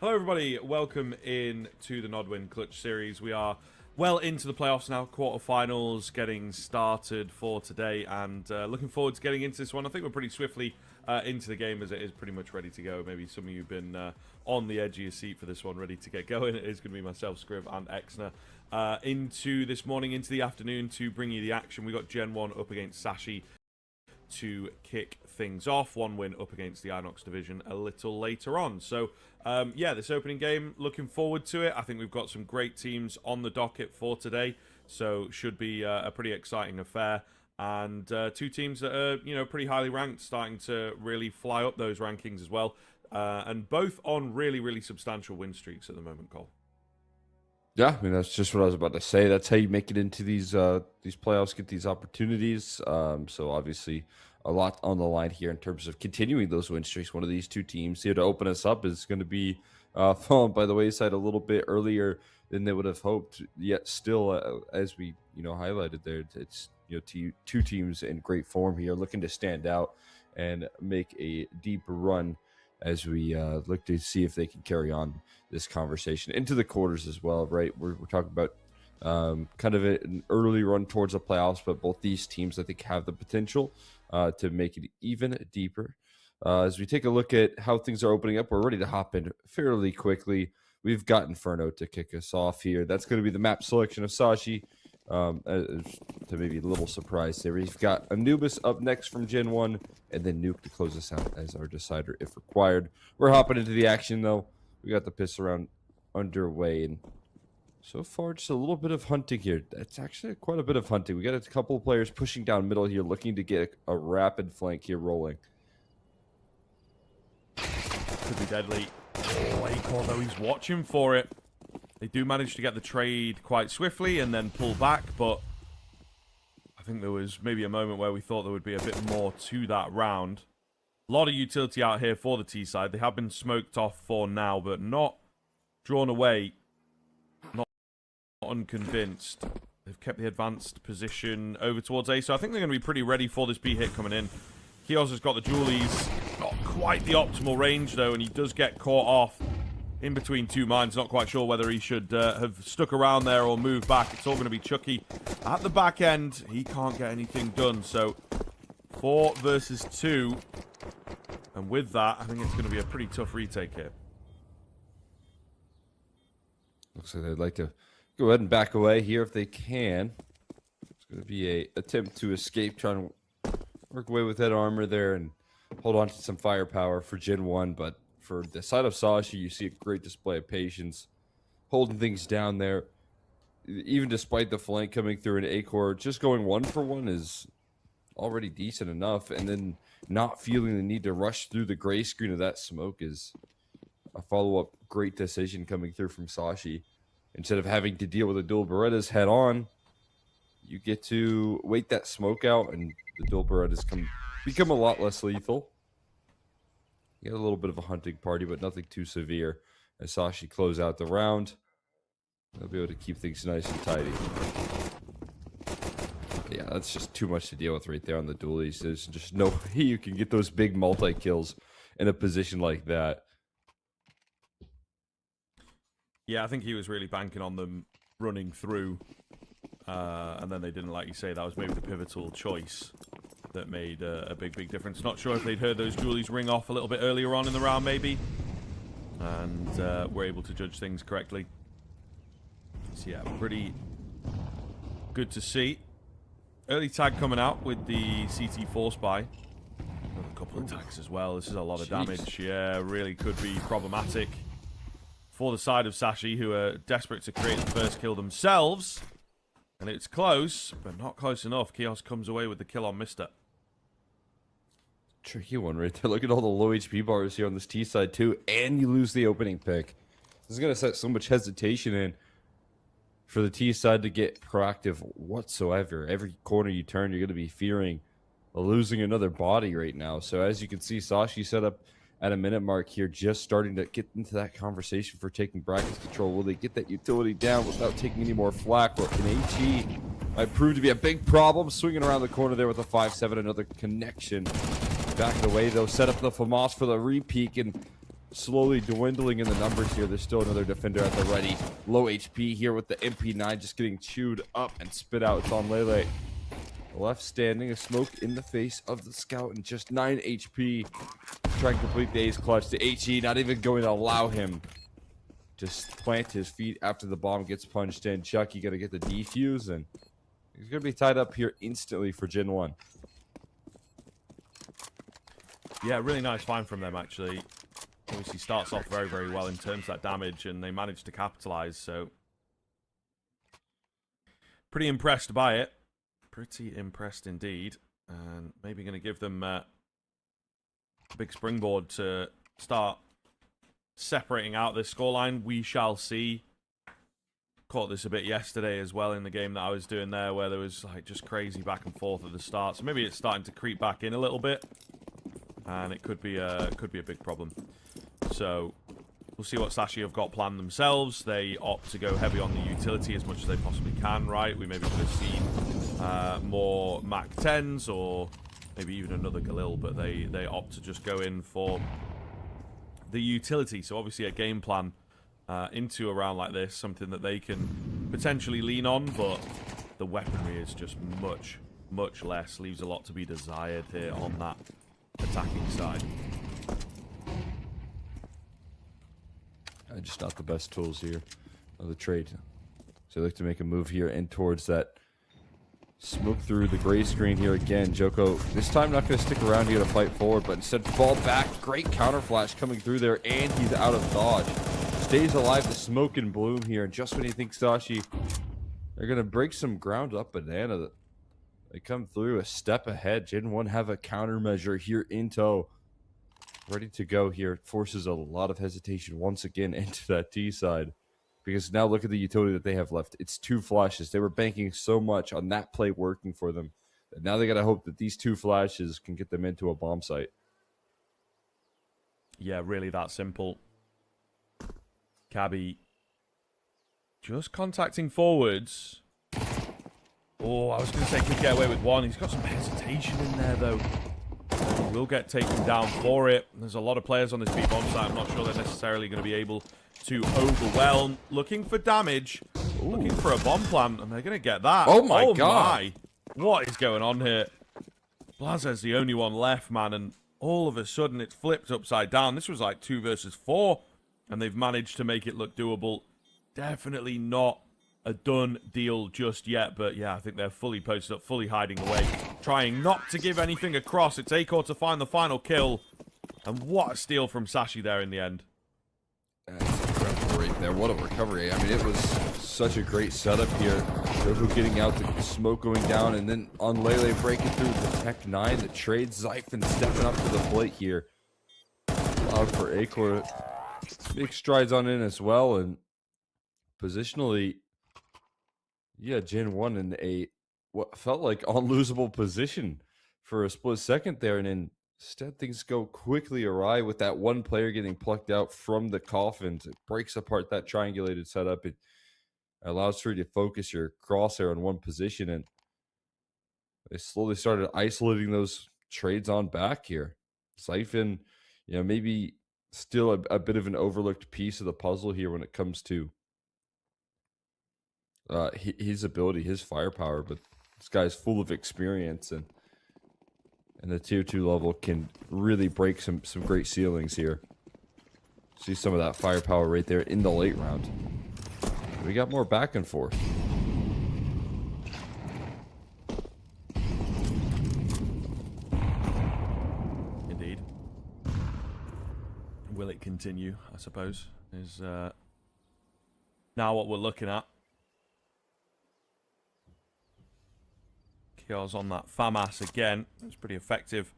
Hello everybody, welcome in to the NODWIN Clutch Series. We are well into the playoffs now, quarterfinals getting started for today, and looking forward to getting into this one. I think we're pretty swiftly into the game as it is pretty much ready to go. Maybe some of you have been on the edge of your seat for this one, ready to get going. It is going to be myself, Scriv, and Exner into this morning, into the afternoon to bring you the action. We got GenOne up against Sashi to kick things off. One win up against the Inox division a little later on. So, yeah, this opening game, looking forward to it. I think we've got some great teams on the docket for today, so should be a pretty exciting affair. And two teams that are, you know, pretty highly ranked, starting to really fly up those rankings as well. And both on really, really substantial win streaks at the moment, Cole. Yeah, I mean, that's just what I was about to say. That's how you make it into these playoffs, get these opportunities. So obviously a lot on the line here in terms of continuing those win streaks. One of these two teams here to open us up is going to be fallen by the wayside a little bit earlier than they would have hoped. Yet still, as we highlighted there, it's two teams in great form here, looking to stand out and make a deep run as we look to see if they can carry on this conversation into the quarters as well, right? We're talking about kind of an early run towards the playoffs, but both these teams, I think, have the potential to make it even deeper. As we take a look at how things are opening up, we're ready to hop in fairly quickly. We've got Inferno to kick us off here. That's going to be the map selection of Sashi. To maybe a little surprise there. We've got Anubis up next from GenOne, and then Nuke to close us out as our decider if required. We're hopping into the action, though. We got the piss around underway, and so far just a little bit of hunting here. That's actually quite a bit of hunting. We got a couple of players pushing down middle here, looking to get a rapid flank here rolling. Could be deadly. Blake, although he's watching for it. They do manage to get the trade quite swiftly and then pull back, but I think there was maybe a moment where we thought there would be a bit more to that round. A lot of utility out here for the T side. They have been smoked off for now, but not drawn away. Not unconvinced. They've kept the advanced position over towards A, so I think they're going to be pretty ready for this B hit coming in. Kios has got the dualies. Not quite the optimal range, though, and he does get caught off in between two mines. Not quite sure whether he should have stuck around there or moved back. It's all going to be Chucky at the back end. He can't get anything done. So 4 versus 2. And with that, I think it's going to be a pretty tough retake here. Looks like they'd like to go ahead and back away here if they can. It's going to be a attempt to escape, trying to work away with that armor there and hold on to some firepower for GenOne, but for the side of Sashi, you see a great display of patience, holding things down there. Even despite the flank coming through an A-core, just going 1 for 1 is already decent enough. And then not feeling the need to rush through the gray screen of that smoke is a follow-up great decision coming through from Sashi. Instead of having to deal with the dual Berettas head on, you get to wait that smoke out, and the dual Berettas become a lot less lethal. You got a little bit of a hunting party, but nothing too severe. As Sashi close out the round, they'll be able to keep things nice and tidy. But yeah, that's just too much to deal with right there on the dualies. There's just no way you can get those big multi-kills in a position like that. Yeah, I think he was really banking on them running through. And then they didn't, like you say, that was maybe the pivotal choice that made a big difference. Not sure if they'd heard those dualies ring off a little bit earlier on in the round, maybe. And were able to judge things correctly. So yeah, pretty good to see. Early tag coming out with the CT4 spy. A couple of tags as well. This is a lot of damage. Yeah, really could be problematic for the side of Sashi, who are desperate to create the first kill themselves. And it's close, but not close enough. Kios comes away with the kill on Mister. Tricky one right there. Look at all the low HP bars here on this T side too, and you lose the opening pick. This is going to set so much hesitation in for the T side to get proactive whatsoever. Every corner you turn, you're going to be fearing losing another body right now. So as you can see, Sashi set up at a minute mark here, just starting to get into that conversation for taking brackets control. Will they get that utility down without taking any more flack? Or can HE might prove to be a big problem? Swinging around the corner there with a 5-7, another connection. Back away though, set up the FAMAS for the repeat and slowly dwindling in the numbers here. There's still another defender at the ready. Low HP here with the MP9 just getting chewed up and spit out. It's on Lele. Left standing, a smoke in the face of the scout, and just 9 HP. Trying to complete the ace clutch to HE, not even going to allow him to plant his feet after the bomb gets punched in. Chuck, you got to get the defuse, and he's going to be tied up here instantly for GenOne. Yeah, really nice find from them, actually. Obviously starts off very, very well in terms of that damage, and they managed to capitalize, so pretty impressed by it. Pretty impressed indeed, and maybe going to give them a big springboard to start separating out this scoreline. We shall see. Caught this a bit yesterday as well in the game that I was doing there, where there was like just crazy back and forth at the start. So maybe it's starting to creep back in a little bit, and it could be a big problem. So we'll see what Sashi have got planned themselves. They opt to go heavy on the utility as much as they possibly can, right? We maybe could have seen more Mac 10s or maybe even another Galil, but they opt to just go in for the utility. So obviously a game plan into a round like this, something that they can potentially lean on, but the weaponry is just much, much less. Leaves a lot to be desired here on that attacking side. Just not the best tools here of the trade. So they like to make a move here in towards that smoke through the gray screen here again. Joko this time not going to stick around here to fight forward, but instead fall back. Great counter flash coming through there, and he's out of dodge. Stays alive, the smoke and bloom here, and just when you think Sashi they're going to break some ground up, Banana, they come through a step ahead. GenOne have a countermeasure here in tow, ready to go here. It forces a lot of hesitation once again into that T side, because now look at the utility that they have left. It's 2 flashes. They were banking so much on that play working for them that now they got to hope that these 2 flashes can get them into a bomb site. Yeah, really that simple. Cabby just contacting forwards. Oh, I was going to say could get away with one. He's got some hesitation in there, though. He will get taken down for it. There's a lot of players on this B-bomb site. I'm not sure they're necessarily going to be able to overwhelm. Looking for damage. Ooh. Looking for a bomb plant, and they're going to get that. Oh my god. What is going on here? Blaza's the only one left, man, and all of a sudden it's flipped upside down. This was like 2 versus 4, and they've managed to make it look doable. Definitely not a done deal just yet, but yeah, I think they're fully posted up, fully hiding away, trying not to give anything across. It's Acor to find the final kill, and what a steal from Sashi there in the end. That's incredible right there. What a recovery. I mean, it was such a great setup here. Joku getting out, the smoke going down, and then on Lele breaking through the Tech 9, the trade. Zyphon stepping up to the plate here. Allowed for Acor to make strides on in as well, and positionally, yeah, GenOne in a what felt like unlosable position for a split second there, and instead things go quickly awry with that one player getting plucked out from the coffins. It breaks apart that triangulated setup. It allows for you to focus your crosshair on one position, and they slowly started isolating those trades on back here. Zyphon, you know, maybe still a bit of an overlooked piece of the puzzle here when it comes to his ability, his firepower, but this guy's full of experience, and the tier 2 level can really break some great ceilings here. See some of that firepower right there in the late round. We got more back and forth. Indeed. Will it continue, I suppose, is now what we're looking at. Goes on that FAMAS again. It was pretty effective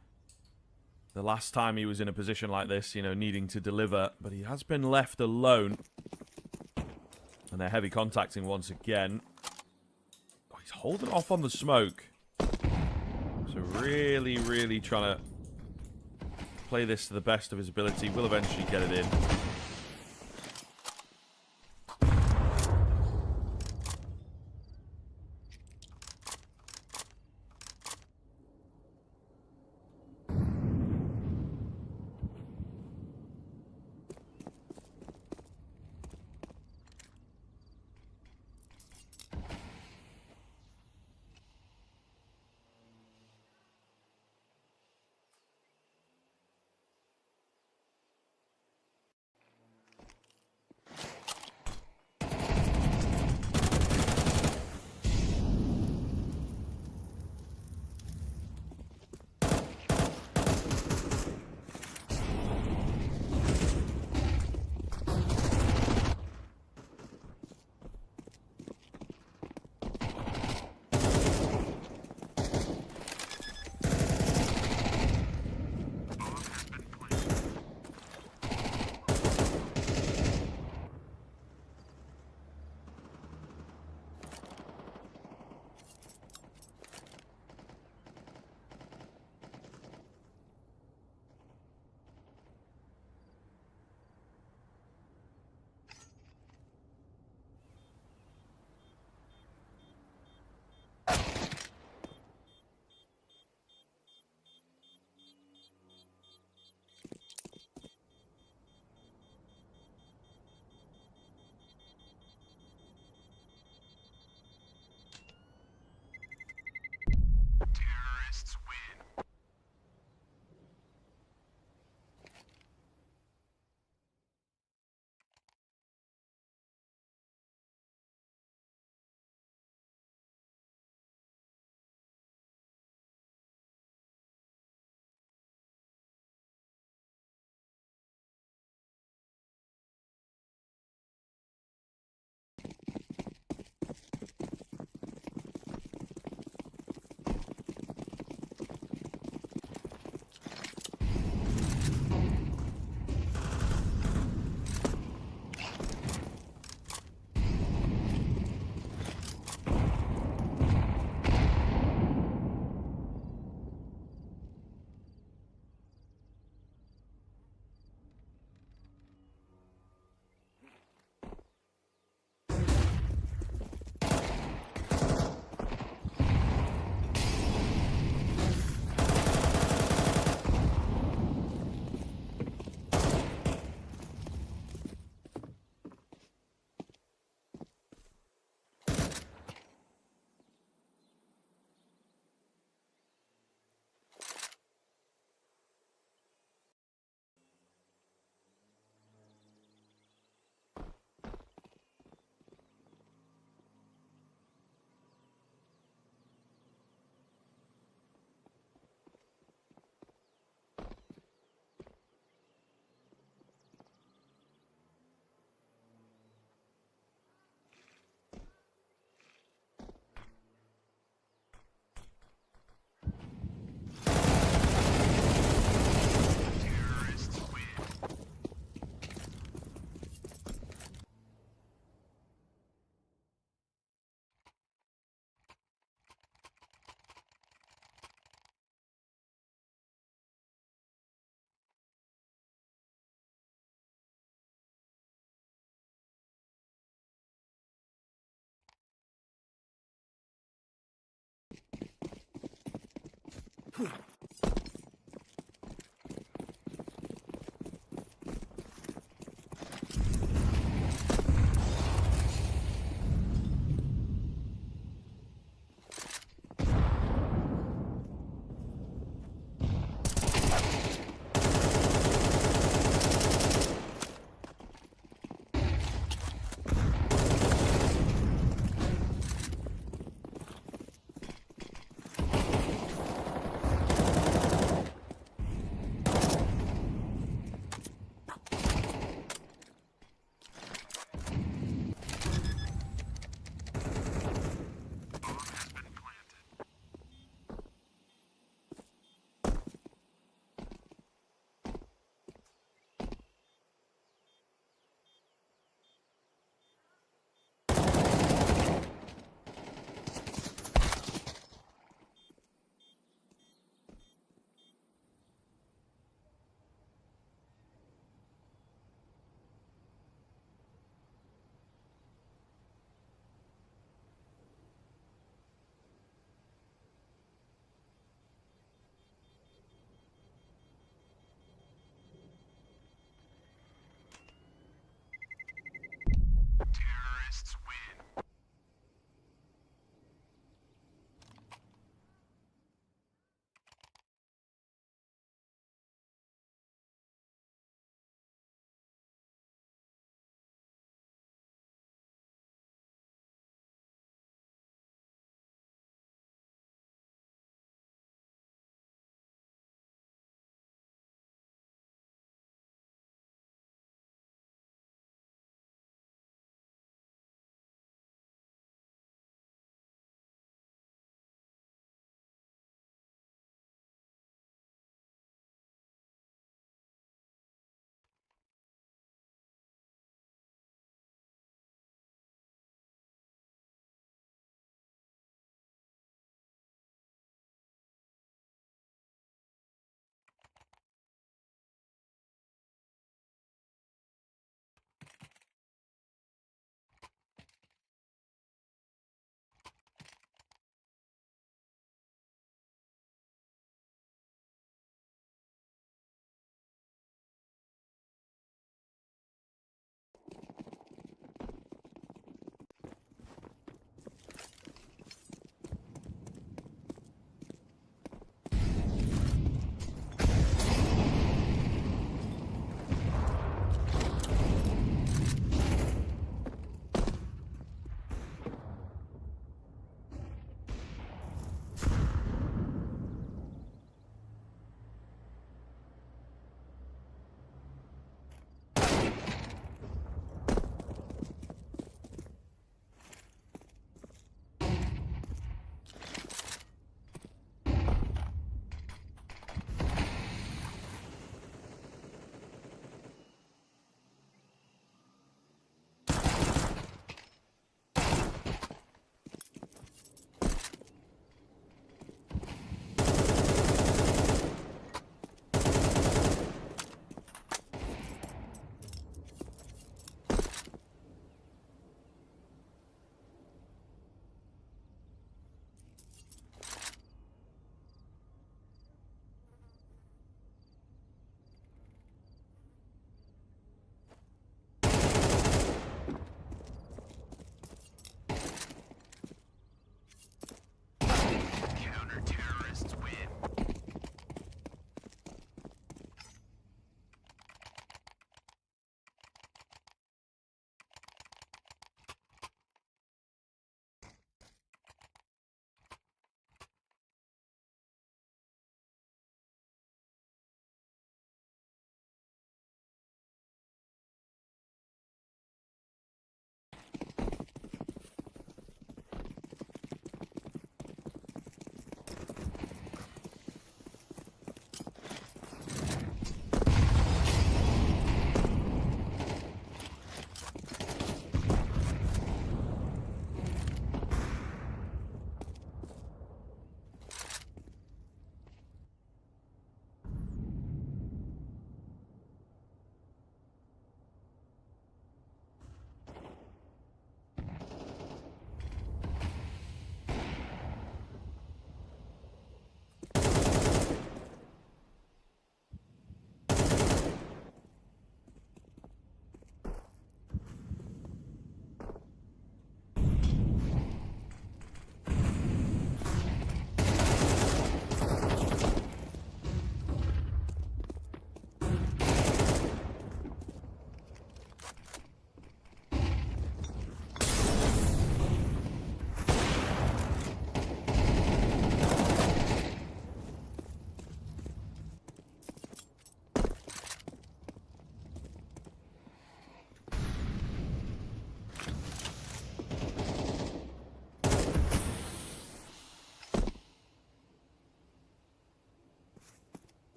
the last time he was in a position like this, you know, needing to deliver, but he has been left alone. And they're heavy contacting once again. Oh, he's holding off on the smoke. So really, really trying to play this to the best of his ability. Will eventually get it in.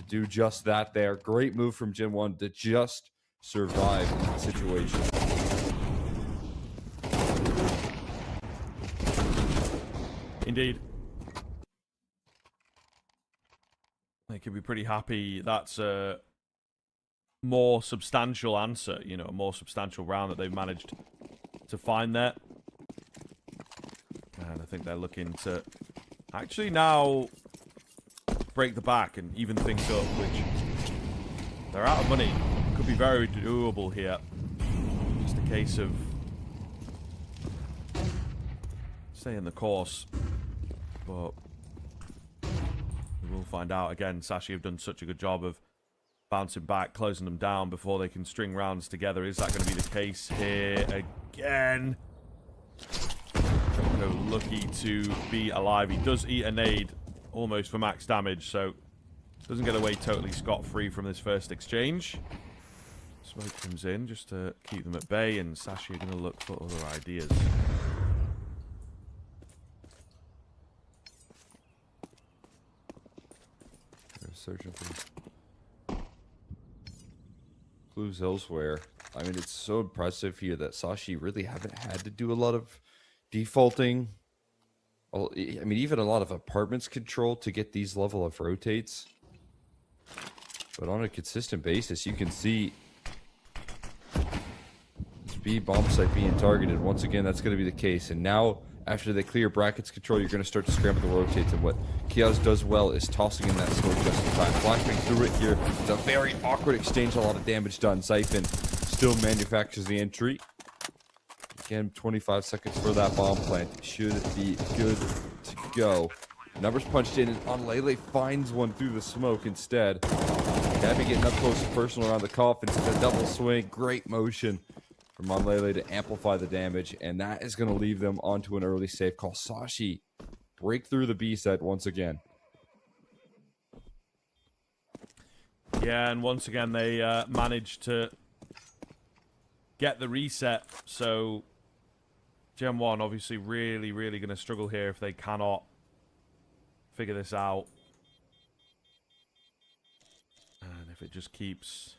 Do just that there. Great move from GenOne to just survive in that situation. Indeed. They could be pretty happy. That's a more substantial answer, you know, a more substantial round that they've managed to find there. And I think they're looking to actually now break the back and even things up, which they're out of money. Could be very doable here. Just a case of staying the course. But we will find out. Again, Sashi have done such a good job of bouncing back, closing them down before they can string rounds together. Is that going to be the case here again? Choco lucky to be alive. He does eat a nade almost for max damage, so doesn't get away totally scot-free from this first exchange. Smoke comes in just to keep them at bay, and Sashi are going to look for other ideas. They're searching for clues elsewhere. I mean, it's so impressive here that Sashi really haven't had to do a lot of defaulting. I mean, even a lot of apartments control to get these level of rotates. But on a consistent basis, you can see this B bomb site being targeted. Once again, that's going to be the case. And now, after they clear brackets control, you're going to start to scramble the rotates. And what Kiaz does well is tossing in that smoke just in time. Flashbang through it here. It's a very awkward exchange. A lot of damage done. Siphon still manufactures the entry. Again, 25 seconds for that bomb plant. Should be good to go. Numbers punched in, and Onlele finds one through the smoke instead. Gabby getting up close and personal around the coffin. It's a double swing. Great motion from Onlele to amplify the damage, and that is going to leave them onto an early save call. Sashi break through the B set once again. Yeah, and once again they managed to get the reset, so GenOne obviously really going to struggle here if they cannot figure this out. And if it just keeps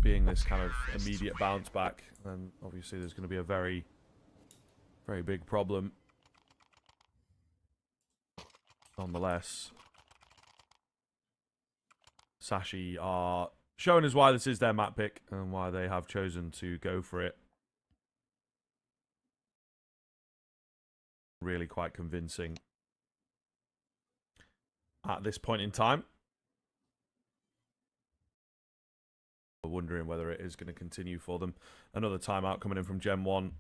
being this kind of immediate bounce back, then obviously there's going to be a very big problem. Nonetheless, Sashi are showing us why this is their map pick and why they have chosen to go for it. Really quite convincing at this point in time. We're wondering whether it is going to continue for them. Another timeout coming in from GenOne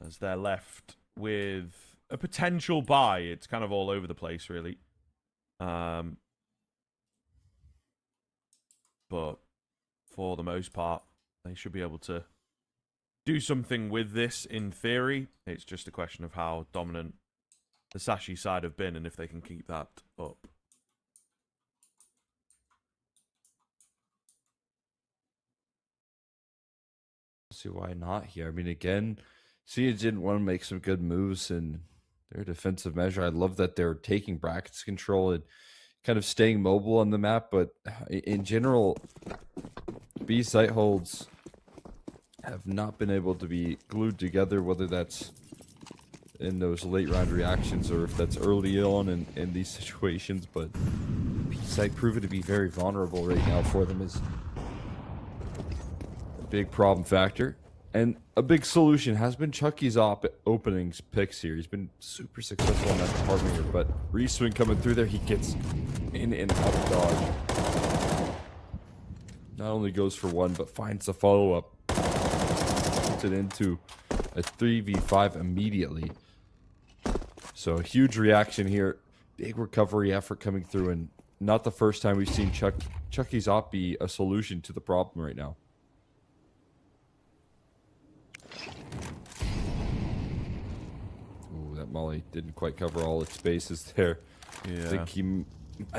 as they're left with a potential buy. It's kind of all over the place, really. But for the most part, they should be able to do something with this in theory. It's just a question of how dominant the Sashi side have been and if they can keep that up. See why not here. I mean, again, Sia didn't want to make some good moves in their defensive measure. I love that they're taking brackets control and kind of staying mobile on the map, but in general, B site holds have not been able to be glued together, whether that's in those late round reactions or if that's early on in these situations. But B site proven to be very vulnerable right now for them is a big problem factor. And a big solution has been Chucky's openings picks here. He's been super successful in that department here, but re-swing coming through there, he gets in and out of dodge. Not only goes for one, but finds the follow-up. Puts it into a 3v5 immediately. So a huge reaction here. Big recovery effort coming through, and not the first time we've seen Chucky's op be a solution to the problem right now. Ooh, that molly didn't quite cover all its bases there. Yeah. I think he might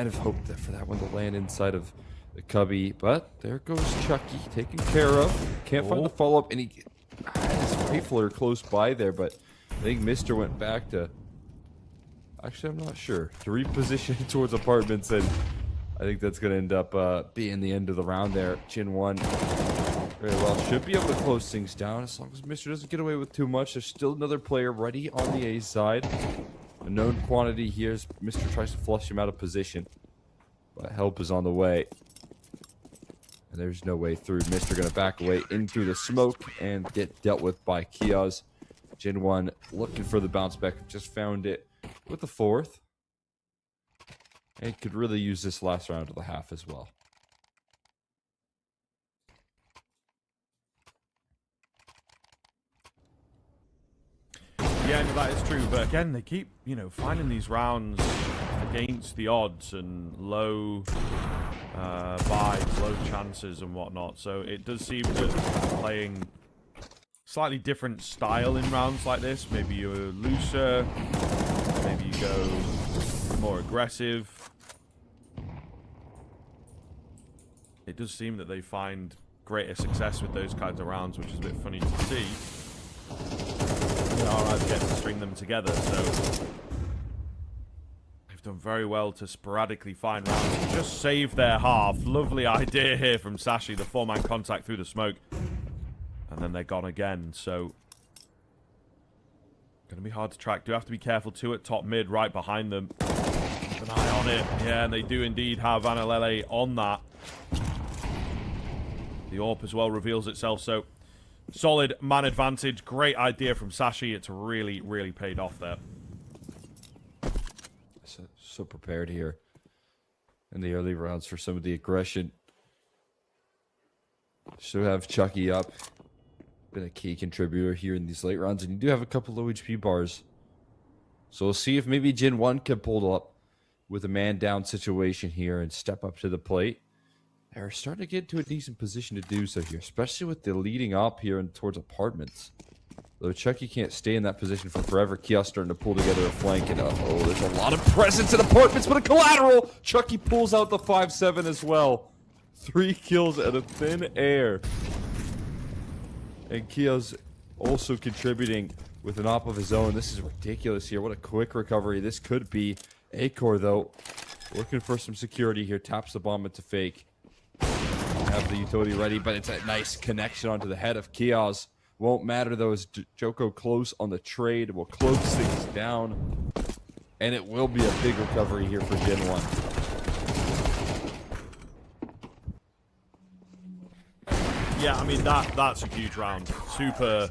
have hoped for that one to land inside of the cubby, but there goes Chucky taken care of. Can't find the follow-up, and he had his rifler close by there, but I think Mr. went back to... Actually, I'm not sure. To reposition towards apartments, and I think that's going to end up being the end of the round there. GenOne very well should be able to close things down as long as Mr. doesn't get away with too much. There's still another player ready on the A side. A known quantity here as Mr. tries to flush him out of position. But help is on the way. And there's no way through. Mr. going to back away in through the smoke and get dealt with by Kiaz. GenOne looking for the bounce back. Just found it with the fourth. And could really use this last round of the half as well. Yeah, no, that is true. But again, they keep, finding these rounds against the odds and low buys, low chances and whatnot. So it does seem that playing slightly different style in rounds like this. Maybe you're looser. Maybe you go more aggressive. It does seem that they find greater success with those kinds of rounds, which is a bit funny to see. RI's getting to string them together, so they've done very well to sporadically find rounds and just save their half. Lovely idea here from Sashi, the four-man contact through the smoke. And then they're gone again, so going to be hard to track. Do have to be careful too at top mid, right behind them. Keep an eye on it. Yeah, and they do indeed have Analele on that. The AWP as well reveals itself, so solid man advantage. Great idea from Sashi. It's really, really paid off there. So prepared here in the early rounds for some of the aggression. Should have Chucky up. Been a key contributor here in these late rounds, and you do have a couple low HP bars. So we'll see if maybe GenOne can pull up with a man down situation here and step up to the plate. They're starting to get into a decent position to do so here, especially with the leading up here and towards apartments. Though Chucky can't stay in that position for forever. Kios starting to pull together a flank, and there's a lot of presence in apartments, but a collateral! Chucky pulls out the 5-7 as well. 3 kills out of thin air. And Kios also contributing with an op of his own. This is ridiculous here. What a quick recovery this could be. Acor, though, looking for some security here. Taps the bomb into fake. Have the utility ready, but it's a nice connection onto the head of Kios. Won't matter, though, as Joko close on the trade. Will close things down. And it will be a big recovery here for GenOne. Yeah, I mean, that's a huge round. Super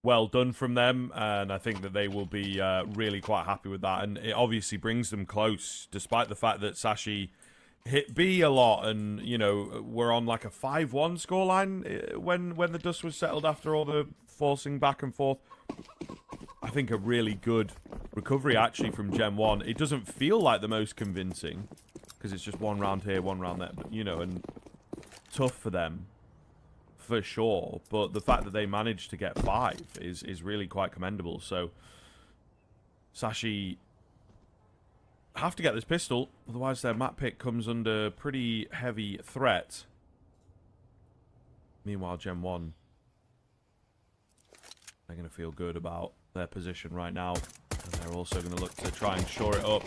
well done from them, and I think that they will be really quite happy with that. And it obviously brings them close, despite the fact that Sashi hit B a lot, and, we're on like a 5-1 scoreline when the dust was settled after all the forcing back and forth. I think a really good recovery, actually, from GenOne. It doesn't feel like the most convincing, because it's just one round here, one round there, but, and tough for them. For sure, but the fact that they managed to get 5 is really quite commendable. So Sashi have to get this pistol, otherwise their map pick comes under pretty heavy threat. Meanwhile, GenOne, they're going to feel good about their position right now, and they're also going to look to try and shore it up.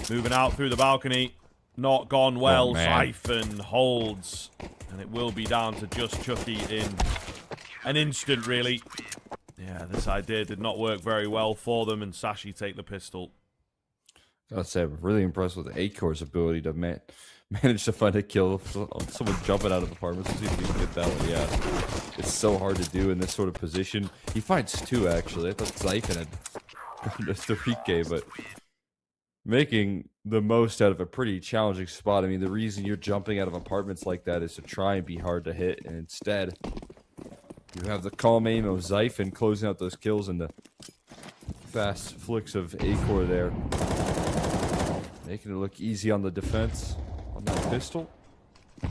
Moving out through the balcony, not gone well. Siphon holds. And it will be down to just Chucky in an instant, really. Yeah, this idea did not work very well for them, and Sashi take the pistol. Gotta say, I'm really impressed with Acor's ability to manage to find a kill on someone jumping out of apartments. Let's see if he can get that one. Yeah, it's so hard to do in this sort of position. He finds 2, actually. I thought Zyphon had gotten to 3K, but making the most out of a pretty challenging spot. I mean, the reason you're jumping out of apartments like that is to try and be hard to hit, and instead you have the calm aim of Zyphon closing out those kills, and the fast flicks of A-core there. Making it look easy on the defense on that pistol. Now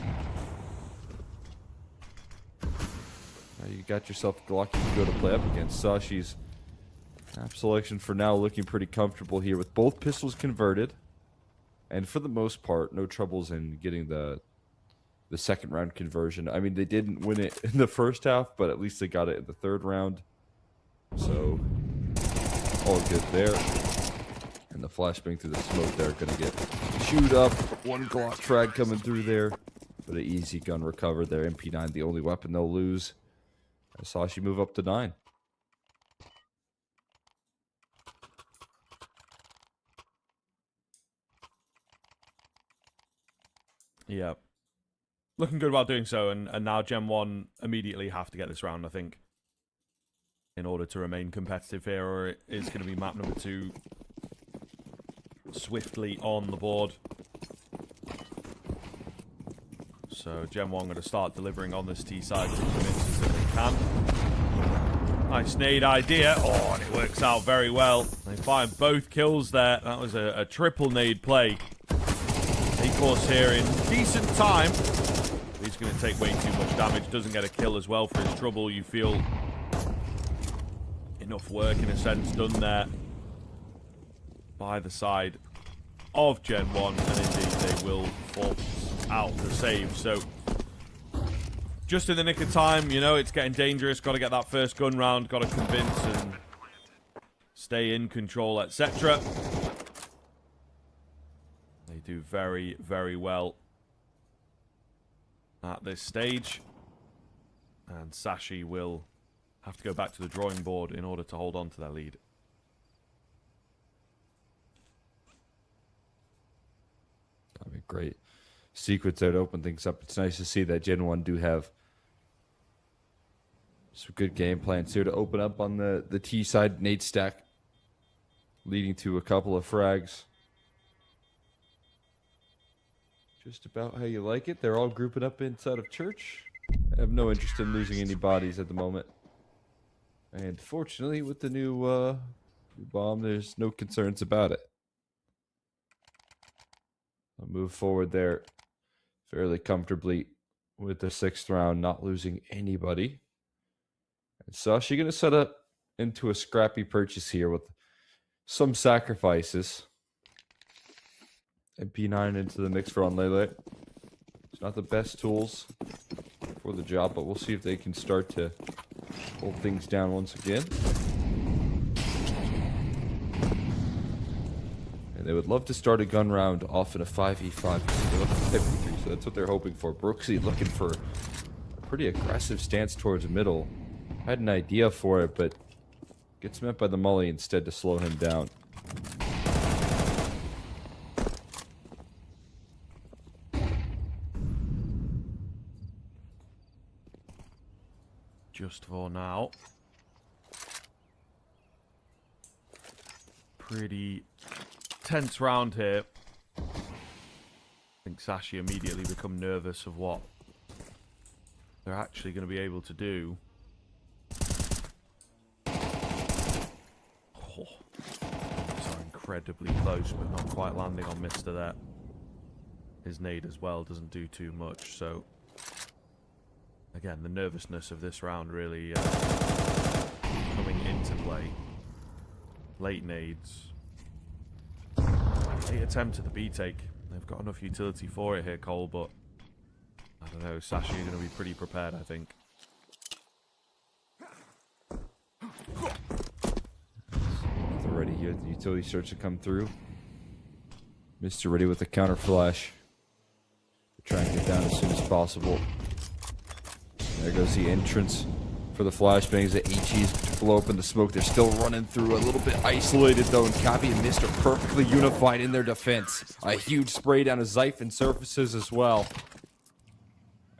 you got yourself Glocky to go to play up against. Sashi's map selection for now looking pretty comfortable here with both pistols converted. And for the most part, no troubles in getting the second round conversion. I mean, they didn't win it in the first half, but at least they got it in the third round. So, all good there. And the flashbang through the smoke there going to get chewed up. One Glock frag coming through there. But an easy gun recovered there. MP9, the only weapon they'll lose. As Sashi move up to 9. Yeah. Looking good while doing so, and now GenOne immediately have to get this round, I think, in order to remain competitive here, or it is going to be map number 2 swiftly on the board. So GenOne going to start delivering on this T side to convince us that they can. Nice nade idea. Oh, and it works out very well. They find both kills there. That was a triple nade play. A-Course here in decent time. He's going to take way too much damage. Doesn't get a kill as well for his trouble. You feel enough work, in a sense, done there by the side of GenOne. And indeed, they will force out the save. So, just in the nick of time, you know, it's getting dangerous. Got to get that first gun round. Got to convince and stay in control, etc. They do very, very well at this stage. And Sashi will have to go back to the drawing board in order to hold on to their lead. I mean, great sequence there to open things up. It's nice to see that GenOne do have some good game plans here to open up on the T side nade stack, leading to a couple of frags. Just about how you like it. They're all grouping up inside of church. I have no interest in losing any bodies at the moment. And fortunately, with the new bomb, there's no concerns about it. I'll move forward there fairly comfortably with the 6th round, not losing anybody. And Sashi going to set up into a scrappy purchase here with some sacrifices. MP9 into the mix for on Lele. It's not the best tools for the job, but we'll see if they can start to hold things down once again. And they would love to start a gun round off in a 5v5. So that's what they're hoping for. Brooksy looking for a pretty aggressive stance towards middle. Had an idea for it, but gets met by the molly instead to slow him down. Just for now. Pretty tense round here. I think Sashi immediately become nervous of what they're actually going to be able to do. Oh, so incredibly close, but not quite landing on Mr. there. His nade as well doesn't do too much, so again, the nervousness of this round really coming into play. Late nades. Late attempt at the B take. They've got enough utility for it here, Cole, but I don't know. Sashi is going to be pretty prepared, I think. They're ready here. The utility starts to come through. Mr. Ready with the counter flash. Try and get down as soon as possible. There goes the entrance for the flashbangs. The HEs to blow up in the smoke. They're still running through, a little bit isolated though, and Cappy and Mr. perfectly unified in their defense. A huge spray down of Xiphon surfaces as well.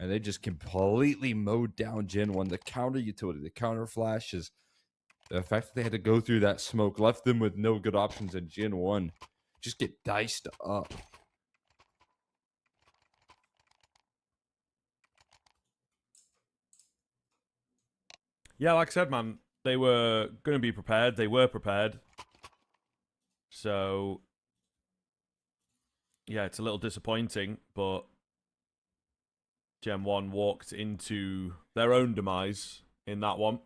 And they just completely mowed down GenOne. The counter utility, the counter flashes, the fact that they had to go through that smoke left them with no good options, and GenOne just get diced up. Yeah, like I said, man, they were going to be prepared. They were prepared. So, yeah, it's a little disappointing, but GenOne walked into their own demise in that one.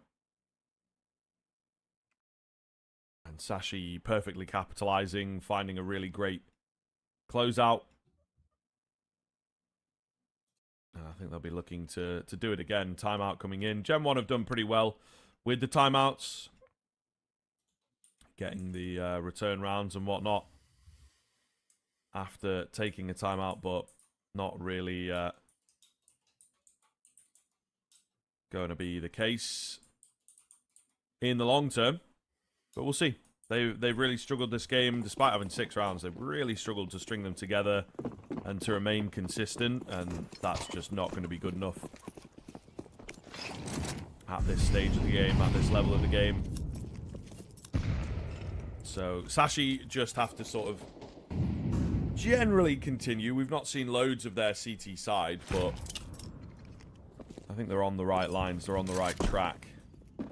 And Sashi perfectly capitalizing, finding a really great closeout. And I think they'll be looking to do it again. Timeout coming in. GenOne have done pretty well with the timeouts. Getting the return rounds and whatnot after taking a timeout, but not really going to be the case in the long term. But we'll see. They've really struggled this game. Despite having 6 rounds, they've really struggled to string them together and to remain consistent, and that's just not going to be good enough at this stage of the game, at this level of the game. So Sashi just have to sort of generally continue. We've not seen loads of their CT side, but I think they're on the right lines. They're on the right track.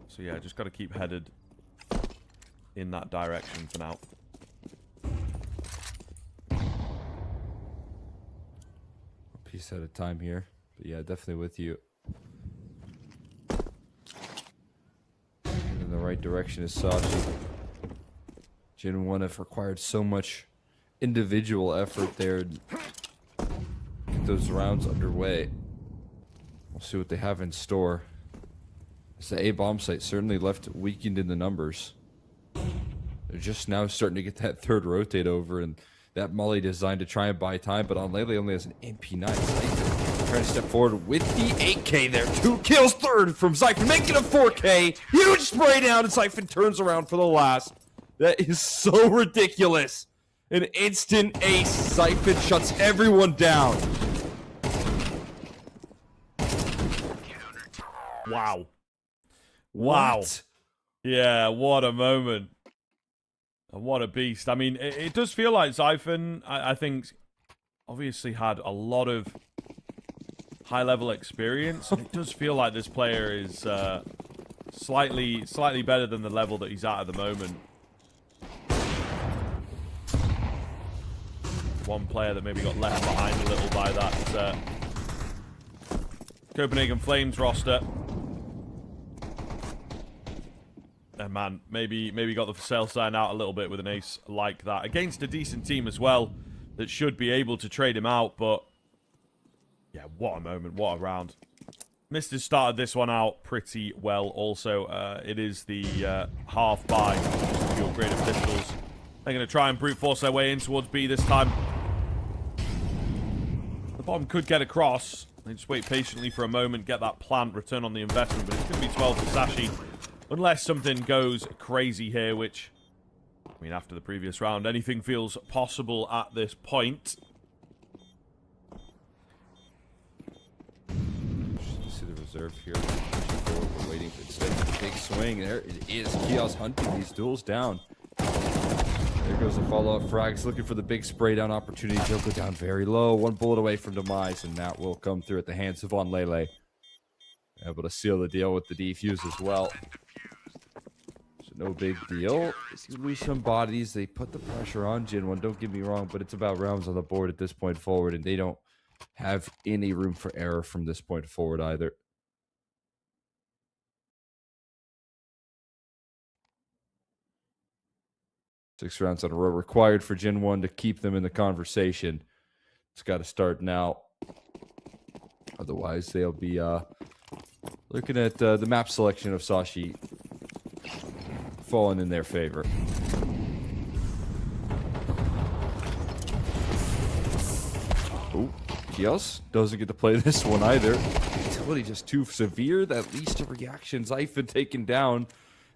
So yeah, just got to keep headed in that direction for now. A piece at a time here. But yeah, definitely with you. In the right direction is Sashi. GenOne have required so much individual effort there to get those rounds underway. We'll see what they have in store. As the A bomb site certainly left weakened in the numbers. They're just now starting to get that third rotate over, and that molly designed to try and buy time, but on Lele only has an MP9. Trying to step forward with the 8K there. 2 kills, third from Zyphon, making a 4K. Huge spray down, and Zyphon turns around for the last. That is so ridiculous. An instant ace. Zyphon shuts everyone down. Wow. Wow. What? Yeah, what a moment. And what a beast. I mean, it does feel like Zyphon, I think, obviously had a lot of high-level experience. And it does feel like this player is slightly better than the level that he's at the moment. One player that maybe got left behind a little by that Copenhagen Flames roster. And man, maybe got the for sale sign out a little bit with an ace like that. Against a decent team as well that should be able to trade him out, but yeah, what a moment, what a round. Mr. started this one out pretty well also. It is the half by the upgraded pistols. They're going to try and brute force their way in towards B this time. The bomb could get across. They just wait patiently for a moment, get that plant, return on the investment, but it's going to be 12 for Sashi. Unless something goes crazy here, which, I mean, after the previous round, anything feels possible at this point. See the reserve here. We're waiting for instead of a big swing. There it is. Kios hunting these duels down. There goes the follow-up frags, looking for the big spray down opportunity. Joko down very low. 1 bullet away from demise, and that will come through at the hands of Von Lele. Able to seal the deal with the defuse as well. So no big deal. They lose some bodies. They put the pressure on GenOne. Don't get me wrong, but it's about rounds on the board at this point forward, and they don't have any room for error from this point forward either. Six rounds in a row required for GenOne to keep them in the conversation. It's got to start now. Otherwise, they'll be looking at the map selection of Sashi falling in their favor. Oh, Kios doesn't get to play this one either. Utility just too severe. That leads to reaction. Zyphon taken down.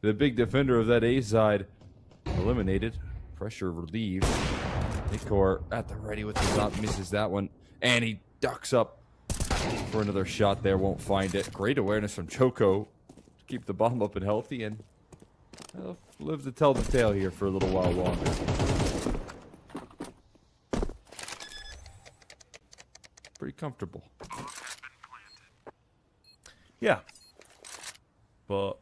The big defender of that A side eliminated. Pressure relieved. Nikor at the ready with the shot. Misses that one. And he ducks up for another shot there. Won't find it. Great awareness from Choco to keep the bomb up and healthy, and live to tell the tale here for a little while longer. Pretty comfortable. Yeah. But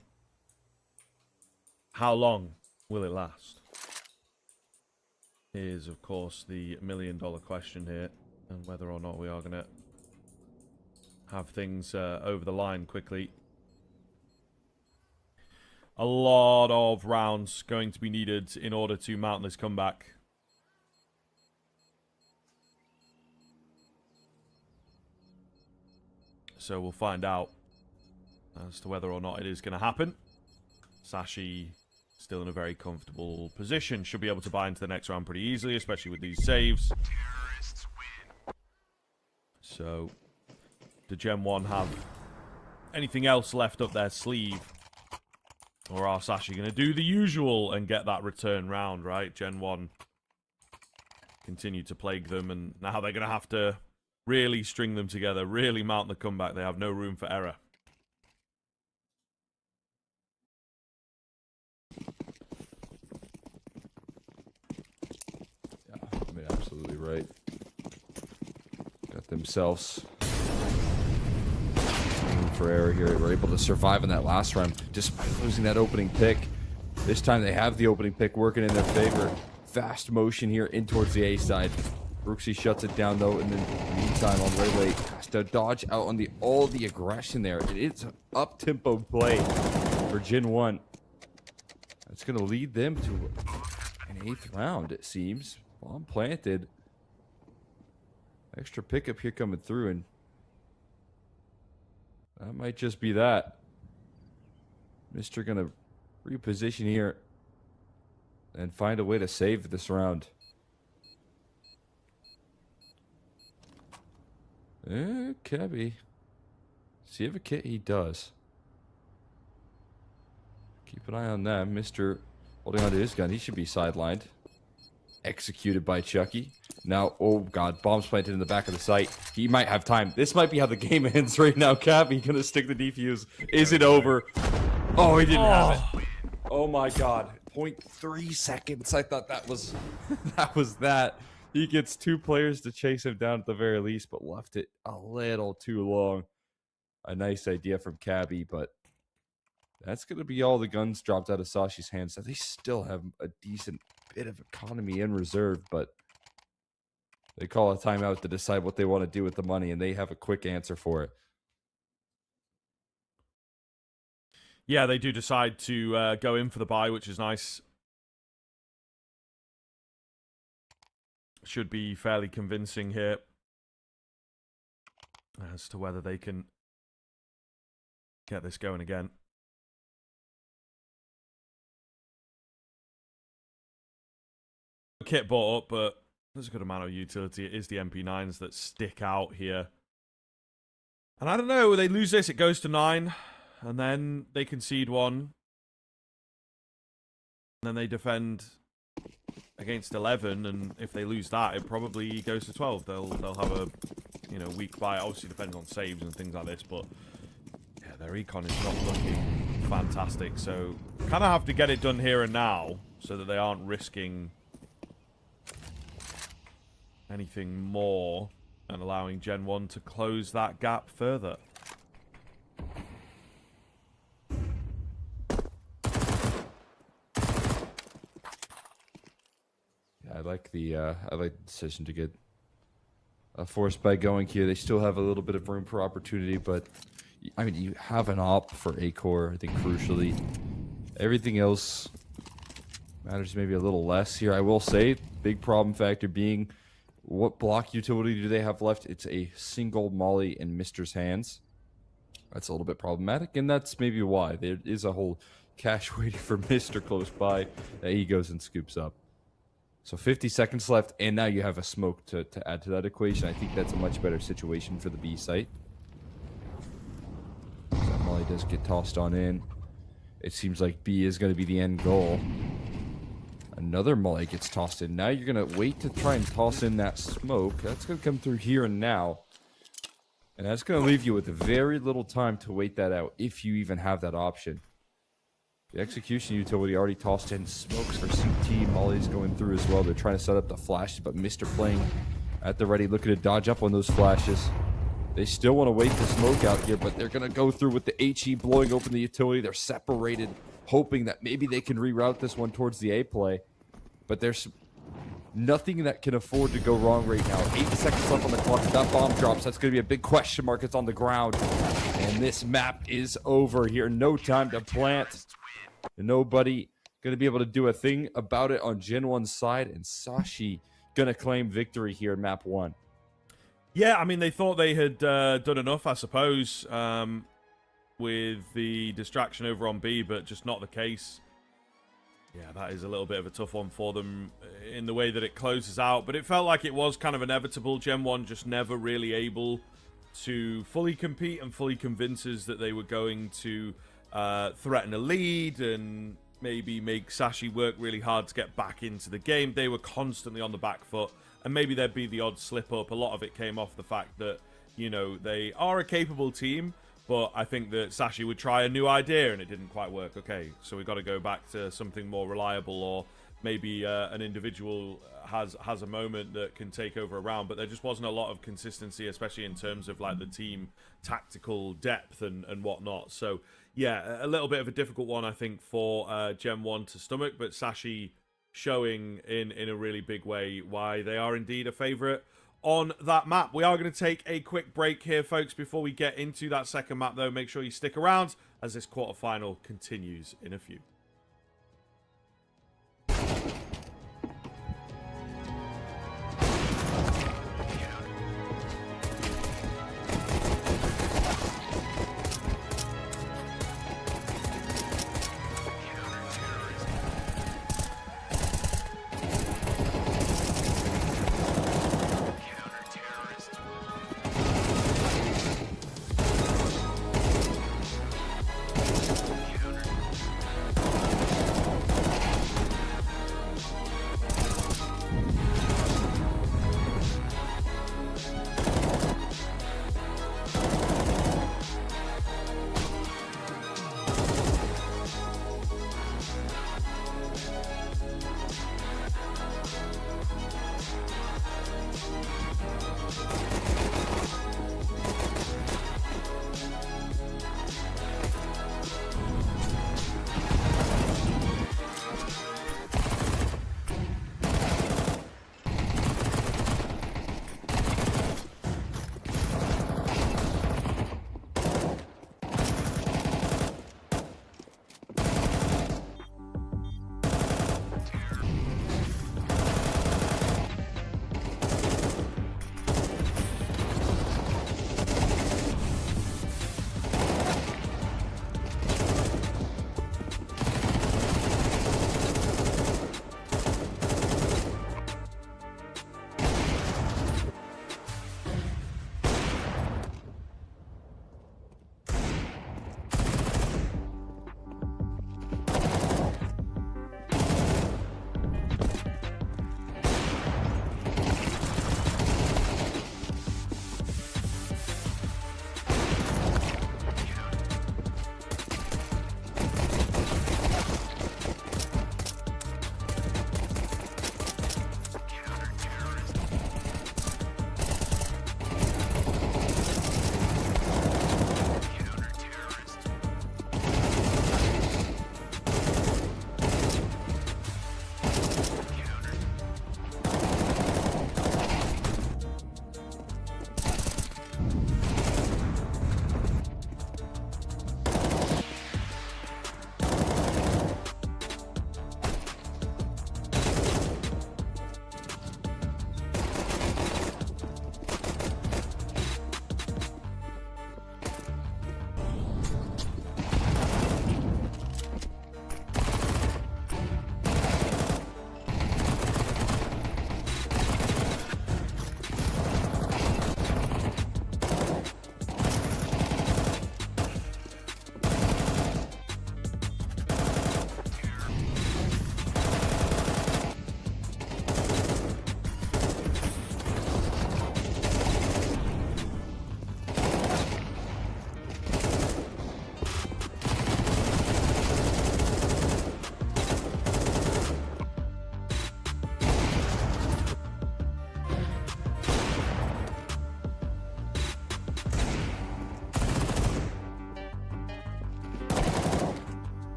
how long will it last? is, of course, the million-dollar question here, and whether or not we are going to have things over the line quickly. A lot of rounds going to be needed in order to mount this comeback. So we'll find out as to whether or not it is going to happen. Sashi still in a very comfortable position. Should be able to buy into the next round pretty easily, especially with these saves. So, do GenOne have anything else left up their sleeve? Or are Sashi going to do the usual and get that return round, right? GenOne continue to plague them, and now they're going to have to really string them together, really mount the comeback. They have no room for error. Yeah, I mean, absolutely right. Got themselves room for error here. We're able to survive in that last round despite losing that opening pick. This time they have the opening pick working in their favor. Fast motion here in towards the A side. Brooksy shuts it down though, and then in the meantime on Rayleigh has to dodge out on all the aggression there. It is an up-tempo play for GenOne. That's going to lead them to an 8th round, it seems. Bomb planted. Extra pickup here coming through, and that might just be that. Mr. going to reposition here and find a way to save this round. Cabby. Does he have a kit? He does. Keep an eye on that. Mr. holding onto his gun. He should be sidelined. Executed by Chucky. Now, oh god, bombs planted in the back of the site. He might have time. This might be how the game ends right now. Cabby gonna stick the defuse. Is it over? Oh, he didn't have it. Oh my god. 0.3 seconds. I thought that was that. He gets 2 players to chase him down at the very least, but left it a little too long. A nice idea from Cabby, but that's going to be all the guns dropped out of Sashi's hands. So they still have a decent bit of economy in reserve, but they call a timeout to decide what they want to do with the money, and they have a quick answer for it. Yeah, they do decide to go in for the buy, which is nice. Should be fairly convincing here as to whether they can get this going again. Kit bought up, but there's a good amount of utility. It is the MP9s that stick out here. And I don't know, they lose this, it goes to 9, and then they concede 1. And then they defend against 11, and if they lose that, it probably goes to 12. They'll have a, you know, weak buy. Obviously depends on saves and things like this, but yeah, their econ is not looking fantastic. So kind of have to get it done here and now so that they aren't risking anything more and allowing GenOne to close that gap further. I like the decision to get a force by going here. They still have a little bit of room for opportunity, but I mean, you have an op for A-Core, I think, crucially. Everything else matters maybe a little less here. I will say, big problem factor being, what block utility do they have left? It's a single molly in Mister's hands. That's a little bit problematic, and that's maybe why. There is a whole cache waiting for Mister close by that he goes and scoops up. So 50 seconds left, and now you have a smoke to add to that equation. I think that's a much better situation for the B site. That molly does get tossed on in. It seems like B is going to be the end goal. Another molly gets tossed in. Now you're going to wait to try and toss in that smoke. That's going to come through here and now. And that's going to leave you with very little time to wait that out, if you even have that option. The execution utility already tossed in smokes for CT. Molly's going through as well. They're trying to set up the flashes, but Mr. playing at the ready, looking to dodge up on those flashes. They still want to wait the smoke out here, but they're going to go through with the HE blowing open the utility. They're separated, hoping that maybe they can reroute this one towards the A play. But there's nothing that can afford to go wrong right now. 8 seconds left on the clock. If that bomb drops, that's going to be a big question mark. It's on the ground. And this map is over here. No time to plant. Nobody going to be able to do a thing about it on GenOne's side. And Sashi going to claim victory here in map 1. Yeah, I mean, they thought they had done enough, I suppose, with the distraction over on B, but just not the case. Yeah, that is a little bit of a tough one for them in the way that it closes out. But it felt like it was kind of inevitable. GenOne just never really able to fully compete and fully convince us that they were going to threaten a lead and maybe make Sashi work really hard to get back into the game. They were constantly on the back foot, and maybe there'd be the odd slip up. A lot of it came off the fact that, you know, they are a capable team, but I think that Sashi would try a new idea and it didn't quite work. Okay, so we've got to go back to something more reliable, or maybe an individual has a moment that can take over a round, but there just wasn't a lot of consistency, especially in terms of like the team tactical depth and whatnot. So yeah, a little bit of a difficult one, I think, for GenOne to stomach, but Sashi showing in a really big way why they are indeed a favorite on that map. We are going to take a quick break here, folks. Before we get into that second map, though, make sure you stick around as this quarterfinal continues in a few.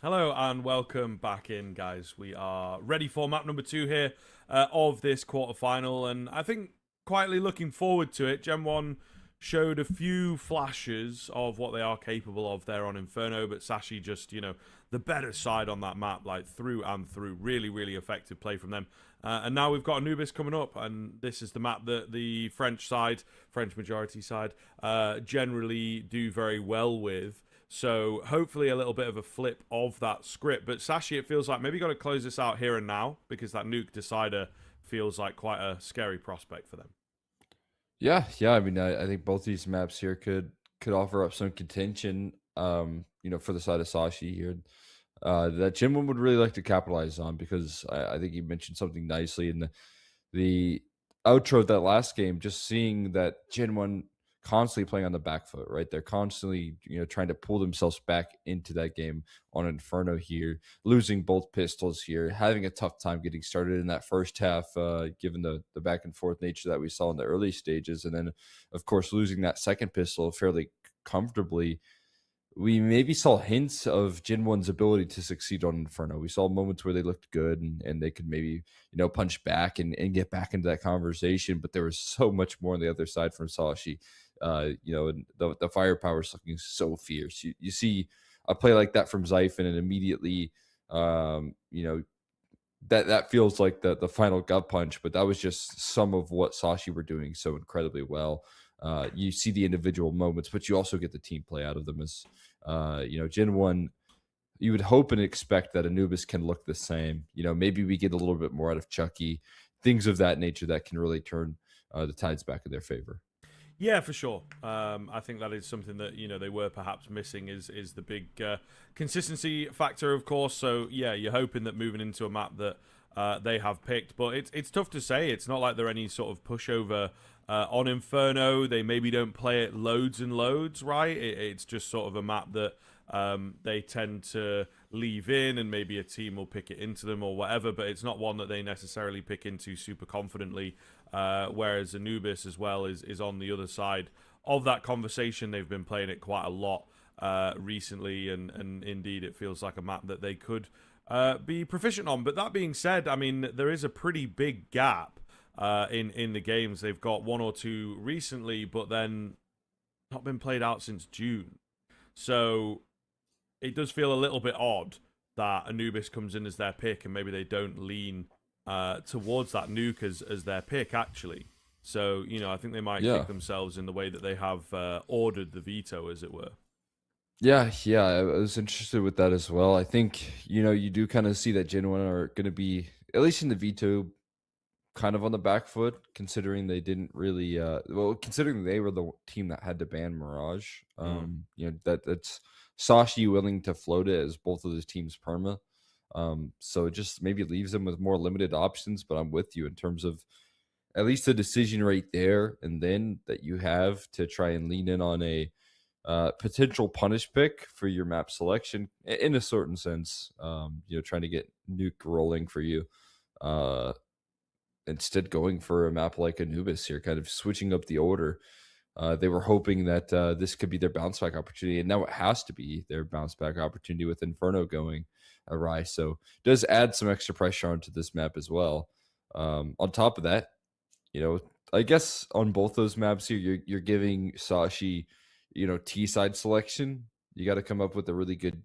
Hello and welcome back in, guys. We are ready for map number 2 here of this quarterfinal, and I think quietly looking forward to it. GenOne showed a few flashes of what they are capable of there on Inferno, but Sashi just, the better side on that map, like through and through. Really, really effective play from them. And now we've got Anubis coming up, and this is the map that the French majority side, generally do very well with. So hopefully a little bit of a flip of that script. But Sashi, it feels like maybe got to close this out here and now, because that nuke decider feels like quite a scary prospect for them. Yeah. I mean, I think both these maps here could offer up some contention. For the side of Sashi here, that GenOne would really like to capitalize on, because I think you mentioned something nicely in the outro of that last game. Just seeing that GenOne constantly playing on the back foot, right? They're constantly, trying to pull themselves back into that game on Inferno here, losing both pistols here, having a tough time getting started in that first half, given the back and forth nature that we saw in the early stages. And then, of course, losing that second pistol fairly comfortably. We maybe saw hints of GenOne's ability to succeed on Inferno. We saw moments where they looked good and they could maybe, punch back and get back into that conversation. But there was so much more on the other side from Sashi. And the firepower is looking so fierce. You see a play like that from Zyphon, and immediately, that feels like the final gut punch. But that was just some of what Sashi were doing so incredibly well. You see the individual moments, but you also get the team play out of them. As GenOne, you would hope and expect that Anubis can look the same. Maybe we get a little bit more out of Chucky, things of that nature that can really turn the tides back in their favor. Yeah, for sure. I think that is something that they were perhaps missing is the big consistency factor, of course. So yeah, you're hoping that moving into a map that they have picked, but it's tough to say. It's not like they're any sort of pushover on Inferno. They maybe don't play it loads and loads, right? It's just sort of a map that they tend to leave in, and maybe a team will pick it into them or whatever, but it's not one that they necessarily pick into super confidently, whereas Anubis as well is on the other side of that conversation. They've been playing it quite a lot recently, and indeed it feels like a map that they could be proficient on. But that being said, I mean, there is a pretty big gap in the games. They've got one or two recently, but then not been played out since June. So it does feel a little bit odd that Anubis comes in as their pick, and maybe they don't lean towards that nuke as their pick, actually. So, I think they might kick themselves in the way that they have ordered the veto, as it were. Yeah, I was interested with that as well. I think, you do kind of see that GenOne are going to be, at least in the veto, kind of on the back foot, considering they didn't really, considering they were the team that had to ban Mirage. That's Sashi willing to float it as both of those teams perma. So it just maybe leaves them with more limited options, but I'm with you in terms of at least the decision right there and then that you have to try and lean in on a potential punish pick for your map selection in a certain sense. Trying to get nuke rolling for you. Instead going for a map like Anubis here, kind of switching up the order. They were hoping that this could be their bounce back opportunity, and now it has to be their bounce back opportunity with Inferno going awry. So it does add some extra pressure onto this map as well. On top of that, I guess on both those maps here, you're giving Sashi, T side selection. You got to come up with a really good,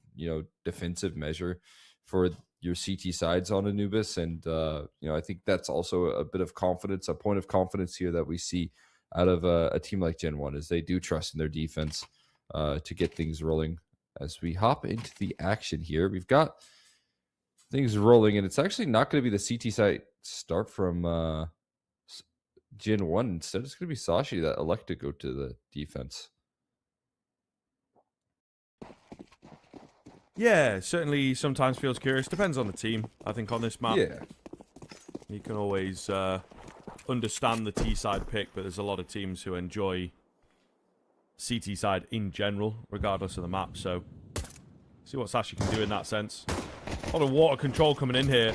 defensive measure for your CT sides on Anubis, and I think that's also a bit of confidence, a point of confidence here that we see out of a team like GenOne, is they do trust in their defense to get things rolling. As we hop into the action here, we've got things rolling, and it's actually not going to be the CT side start from GenOne. Instead, it's going to be Sashi that elect to go to the defense. Yeah, certainly sometimes feels curious. Depends on the team, I think, on this map. Yeah. You can always understand the T-side pick, but there's a lot of teams who enjoy CT side in general, regardless of the map. So, see what Sashi can do in that sense. A lot of water control coming in here.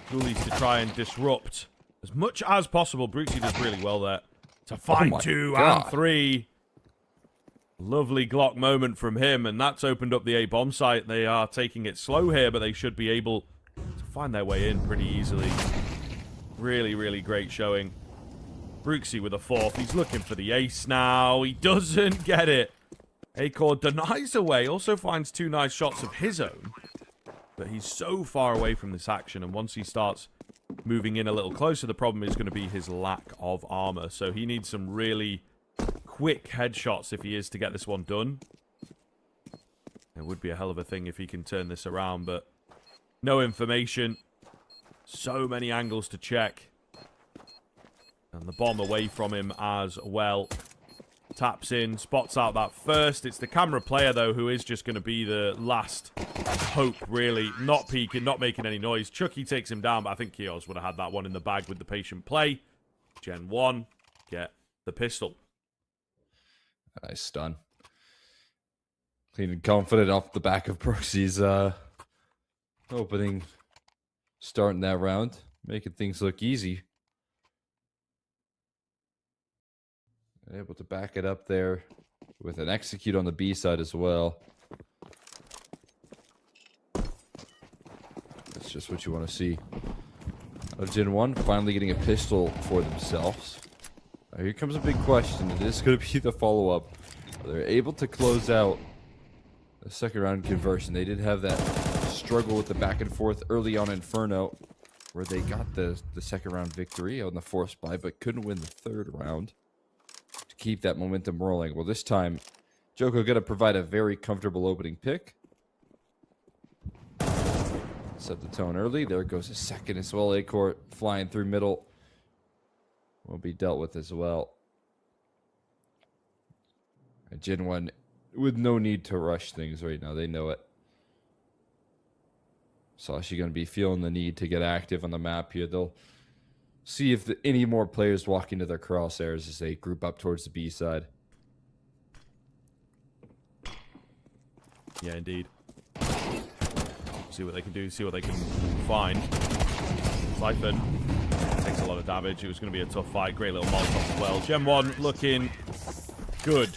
Ghoulies to try and disrupt as much as possible. Bruxy does really well there to find 2 and 3. Lovely Glock moment from him, and that's opened up the A bomb site. They are taking it slow here, but they should be able to find their way in pretty easily. Really, really great showing. Brooksy with a 4th. He's looking for the ace now. He doesn't get it. Acord denies away. Also finds 2 nice shots of his own. But he's so far away from this action, and once he starts moving in a little closer, the problem is going to be his lack of armor. So he needs some really quick headshots if he is to get this one done. It would be a hell of a thing if he can turn this around, but no information. So many angles to check. And the bomb away from him as well. Taps in, spots out that first. It's the camera player, though, who is just going to be the last hope, really. Not peeking, not making any noise. Chucky takes him down, but I think Kios would have had that one in the bag with the patient play. GenOne get the pistol. Nice stun. Clean and confident off the back of Brooksy's opening, starting that round, making things look easy. Able to back it up there with an execute on the B side as well. That's just what you want to see. Out of GenOne, finally getting a pistol for themselves. Now here comes a big question. It is going to be the follow-up. They're able to close out the second round conversion. They did have that struggle with the back and forth early on Inferno, where they got the second round victory on the force buy, but couldn't win the third round to keep that momentum rolling. Well, this time, Joko going to provide a very comfortable opening pick. Set the tone early. There goes a second as well. A-Court flying through middle. Will be dealt with as well. And GenOne with no need to rush things right now. They know it. Sashi going to be feeling the need to get active on the map here. They'll see if any more players walk into their crosshairs as they group up towards the B side. Yeah, indeed. See what they can do, see what they can find. Siphon takes a lot of damage. It was going to be a tough fight. Great little Molotov as well. GenOne looking good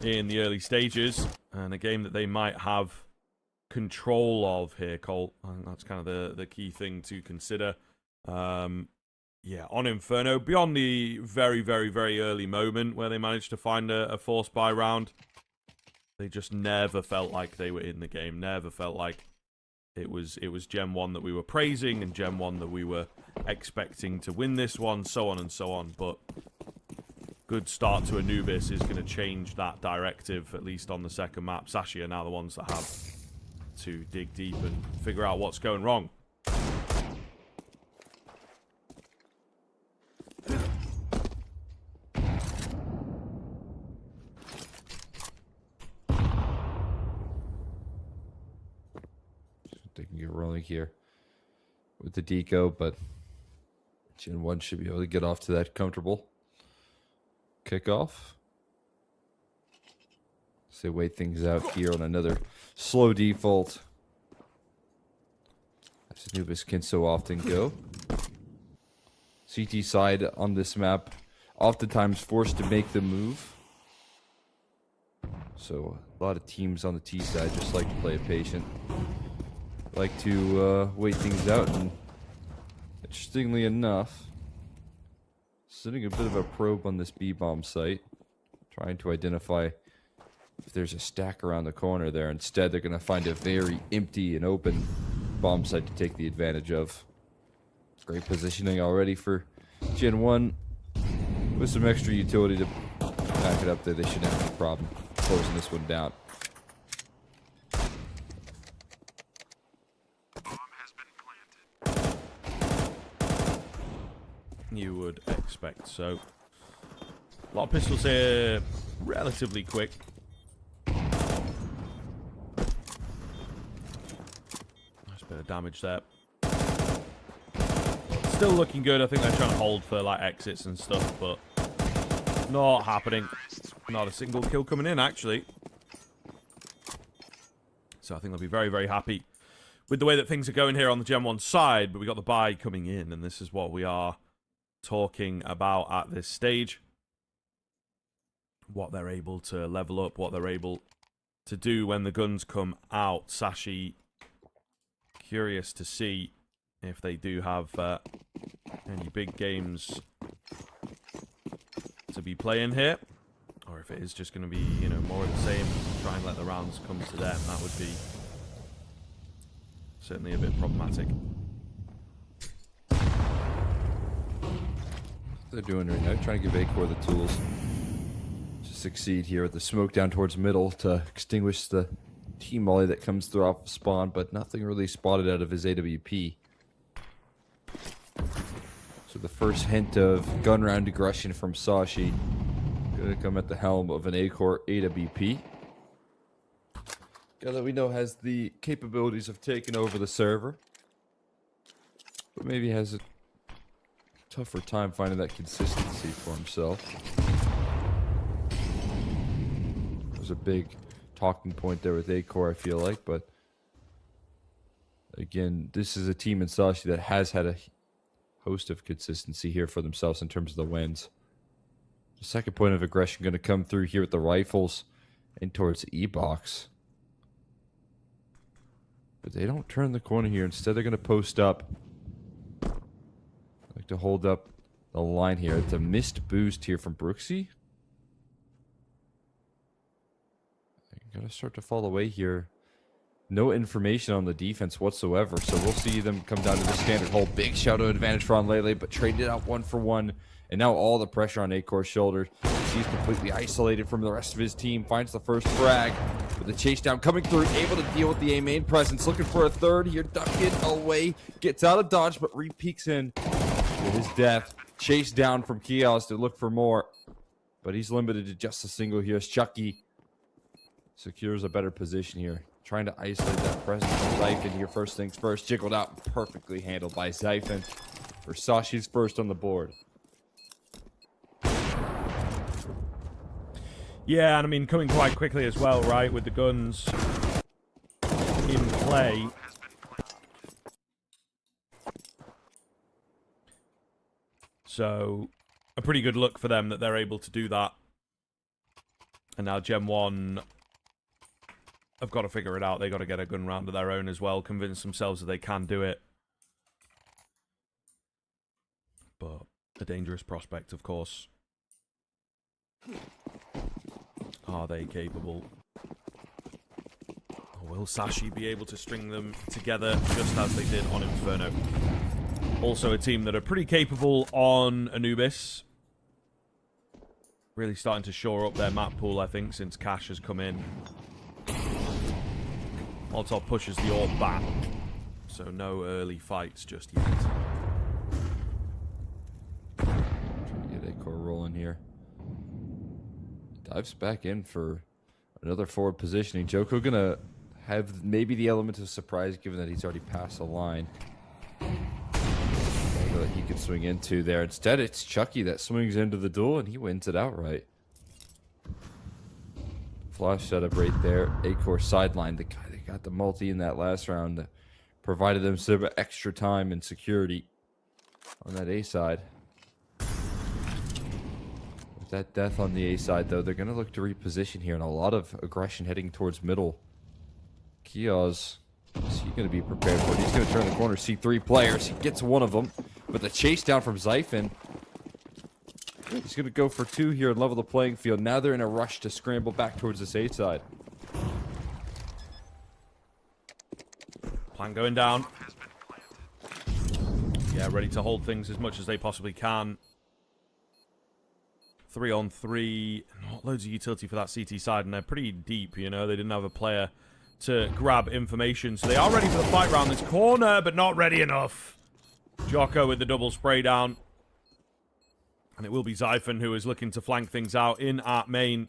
in the early stages. And a game that they might have control of here, Cole. And that's kind of the key thing to consider. Yeah, on Inferno, beyond the very, very, very early moment where they managed to find a force buy round, they just never felt like they were in the game. Never felt like it was GenOne that we were praising and GenOne that we were expecting to win this one, so on and so on. But good start to Anubis is going to change that directive, at least on the second map. Sashi are now the ones that have to dig deep and figure out what's going wrong. They can get rolling here with the deco, but GenOne should be able to get off to that comfortable kickoff. So they wait things out here on another slow default, as Anubis can so often go. CT side on this map, oftentimes forced to make the move. So a lot of teams on the T side just like to play it patient. Like to wait things out, and interestingly enough, sending a bit of a probe on this B-bomb site, trying to identify if there's a stack around the corner there. Instead, they're going to find a very empty and open bomb site to take the advantage of. Great positioning already for GenOne. With some extra utility to back it up there, they shouldn't have any problem closing this one down. You would expect so. A lot of pistols here, relatively quick. Nice bit of damage there. Still looking good. I think they're trying to hold for like exits and stuff, but not happening. Not a single kill coming in, actually. So I think they'll be very, very happy with the way that things are going here on the GenOne side, but we got the buy coming in, and this is what we are talking about at this stage. what they're able to level up, what they're able to do when the guns come out. Sashi, curious to see if they do have any big games to be playing here, or if it is just going to be, you know, more of the same, try and let the rounds come to them. That would be certainly a bit problematic. They're doing right now, trying to give Acor the tools to succeed here with the smoke down towards middle to extinguish the team molly that comes through off spawn, but nothing really spotted out of his AWP. So the first hint of gun round aggression from Sashi gonna come at the helm of an Acor AWP. Guy that we know has the capabilities of taking over the server, but maybe has a tougher time finding that consistency for himself. There's a big talking point there with Acor, I feel like, but again, this is a team in Sashi that has had a host of consistency here for themselves in terms of the wins. The second point of aggression going to come through here with the rifles and towards E-Box. But they don't turn the corner here. Instead, they're going to post up. Like to hold up the line here. It's a missed boost here from Brooksy. Got to start to fall away here. No information on the defense whatsoever, so we'll see them come down to the standard hold. Big shout out advantage for Lele, but traded out 1 for 1. And now all the pressure on Acor's shoulders. He's completely isolated from the rest of his team. Finds the first frag with the chase down coming through. Able to deal with the A main presence. Looking for a third here. Ducking away. Gets out of dodge, but re-peeks in to his death. Chase down from Kios to look for more. But he's limited to just a single here. Chucky secures a better position here. Trying to isolate that presence from Zyphon here. First things first. Jiggled out. Perfectly handled by Zyphon for Sashi's first on the board. Yeah, and I mean, coming quite quickly as well, right, with the guns in play. So, a pretty good look for them that they're able to do that. And now GenOne have got to figure it out. They've got to get a gun round of their own as well, convince themselves that they can do it. But a dangerous prospect, of course. Are they capable? Or will Sashi be able to string them together just as they did on Inferno? Also a team that are pretty capable on Anubis. Really starting to shore up their map pool, I think, since Cash has come in. Molotov pushes the orb back. So no early fights just yet. Trying to get Acor rolling here. Dives back in for another forward positioning. Joko gonna have maybe the element of surprise given that he's already passed the line. That he could swing into there. Instead, it's Chucky that swings into the duel and he wins it outright. Flash setup right there. Acor sideline, the guy that got the multi in that last round, provided them some extra time and security on that A side. That death on the A side, though, they're going to look to reposition here, and a lot of aggression heading towards middle. Kios, is he going to be prepared for it? He's going to turn the corner, see 3 players. He gets one of them, but the chase down from Zyphon. He's going to go for 2 here and level the playing field. Now they're in a rush to scramble back towards this A side. Plan going down. Yeah, ready to hold things as much as they possibly can. 3-on-3, not loads of utility for that CT side, and they're pretty deep, you know. They didn't have a player to grab information, so they are ready for the fight round this corner, but not ready enough. Jocko with the double spray down. And it will be Zyphon who is looking to flank things out in at main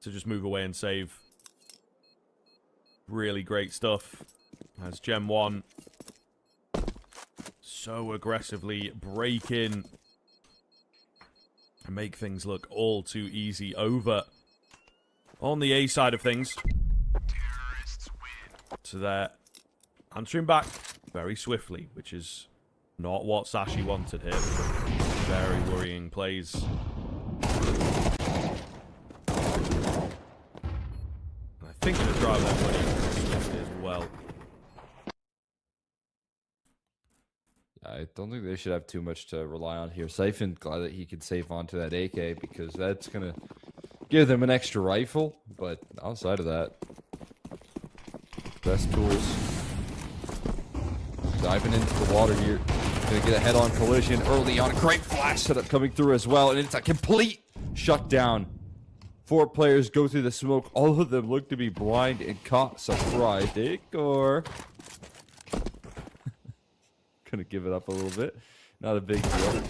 to just move away and save. Really great stuff. As GenOne so aggressively break in and make things look all too easy over on the A side of things. So they're answering back very swiftly, which is not what Sashi wanted here. Very worrying plays. drive that money as well. I don't think they should have too much to rely on here. Siphon, glad that he could save onto that AK because that's going to give them an extra rifle. But outside of that, best tools. Diving into the water here. Going to get a head-on collision early on. Great flash setup coming through as well. And it's a complete shutdown. 4 players go through the smoke. All of them look to be blind and caught. Surprise. Igor. Gonna give it up a little bit. Not a big deal.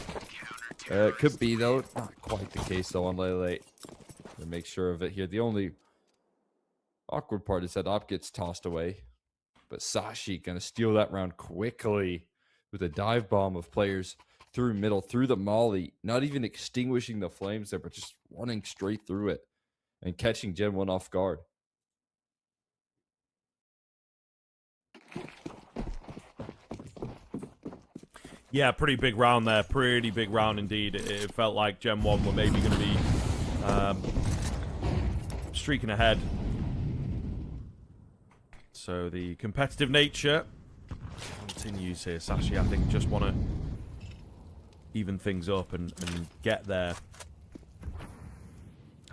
It could be, though. Not quite the case, though, on Lele. To make sure of it here. The only awkward part is that op gets tossed away. But Sashi gonna steal that round quickly with a dive bomb of players through middle, through the molly. Not even extinguishing the flames there, but just running straight through it and catching GenOne off guard. Yeah, pretty big round there. Pretty big round indeed. It felt like GenOne were maybe going to be streaking ahead. So the competitive nature continues here. Sashi, I think, just want to even things up and get there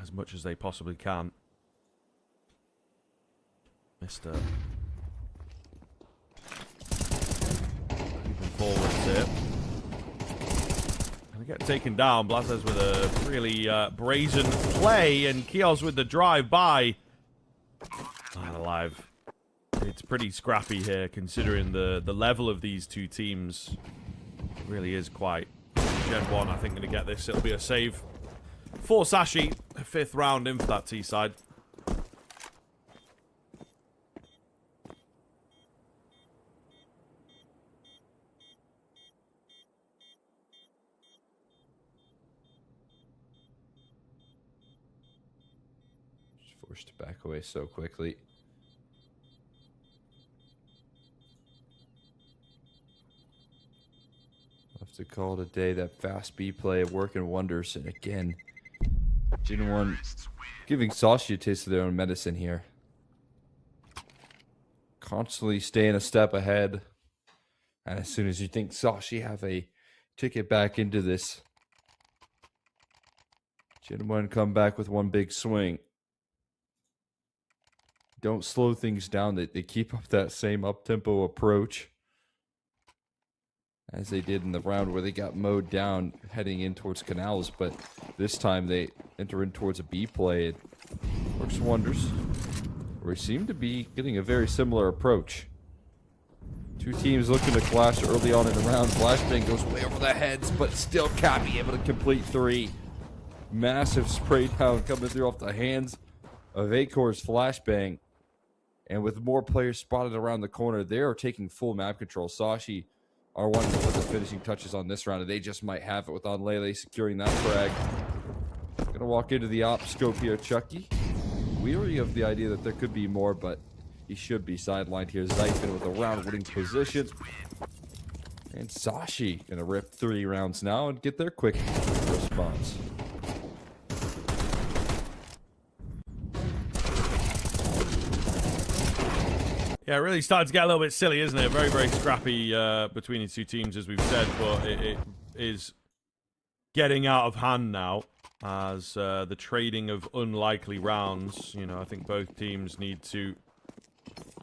as much as they possibly can. Mr. Moving forwards here. And we get taken down. Blazes with a really brazen play, and Kios with the drive-by. Man alive. It's pretty scrappy here, considering the level of these two teams. It really is quite. GenOne, I think, going to get this. It'll be a save for Sashi. 5th round in for that T-side. Just forced to back away so quickly. To call it a day. That fast B play working wonders. And again, GenOne giving Sashi a taste of their own medicine here. Constantly staying a step ahead. And as soon as you think Sashi have a ticket back into this, GenOne come back with one big swing. Don't slow things down. They keep up that same up-tempo approach as they did in the round where they got mowed down heading in towards Canals, but this time they enter in towards a B play. It works wonders. We seem to be getting a very similar approach. Two teams looking to clash early on in the round. Flashbang goes way over their heads, but still Cappy able to complete 3. Massive spray down coming through off the hands of Acor's Flashbang. And with more players spotted around the corner, they are taking full map control. Sashi are wanting to put the finishing touches on this round, and they just might have it with Lele securing that frag. Gonna walk into the op scope here, Chucky. Weary of the idea that there could be more, but he should be sidelined here. Zyphon with a round-winning position. And Sashi gonna rip 3 rounds now and get their quick response. Yeah, it really started to get a little bit silly, isn't it? Very, very scrappy between the two teams, as we've said, but it is getting out of hand now as the trading of unlikely rounds. You know, I think both teams need to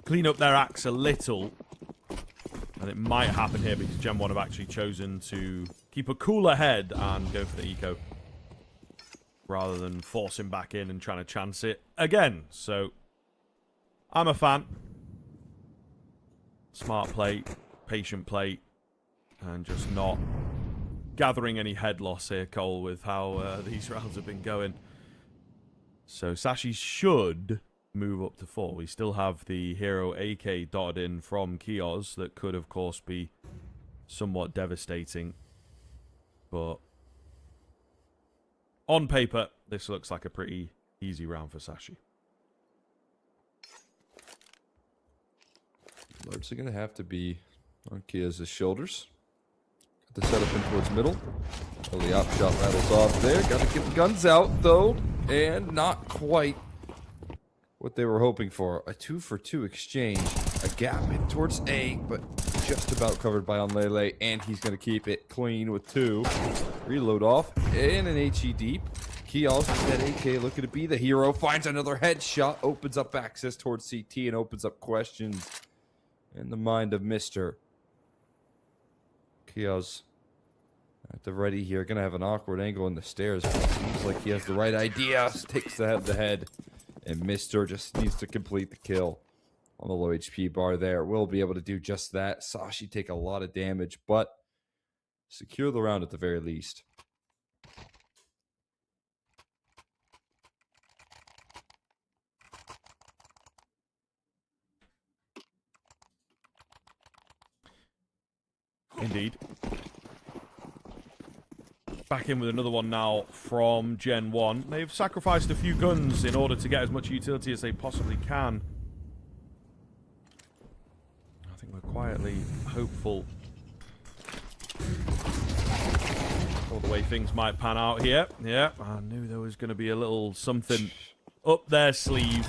clean up their acts a little, and it might happen here because GenOne have actually chosen to keep a cooler head and go for the eco rather than forcing back in and trying to chance it again. So, I'm a fan. Smart play, patient play, and just not gathering any head loss here, Cole, with how these rounds have been going. So Sashi should move up to 4. We still have the hero AK dotted in from Kios that could, of course, be somewhat devastating. But on paper, this looks like a pretty easy round for Sashi. Largely going to have to be on Kia's shoulders. Got the setup in towards middle. Oh, the op shot rattles off there. Got to get the guns out, though. And not quite what they were hoping for. A 2-for-2 exchange. A gap in towards A, but just about covered by Onlele, and he's going to keep it clean with 2. Reload off, and an HE deep. Kios with that AK looking to be the hero. Finds another headshot, opens up access towards CT, and opens up questions in the mind of Mr. Kios at the ready here. Going to have an awkward angle in the stairs, but it seems like he has the right idea. Takes the head. And Mr. just needs to complete the kill on the low HP bar there. Will be able to do just that. Sashi take a lot of damage, but secure the round at the very least. Indeed. Back in with another one now from GenOne. They've sacrificed a few guns in order to get as much utility as they possibly can. I think we're quietly hopeful for the way things might pan out here. Yeah, I knew there was going to be a little something up their sleeve.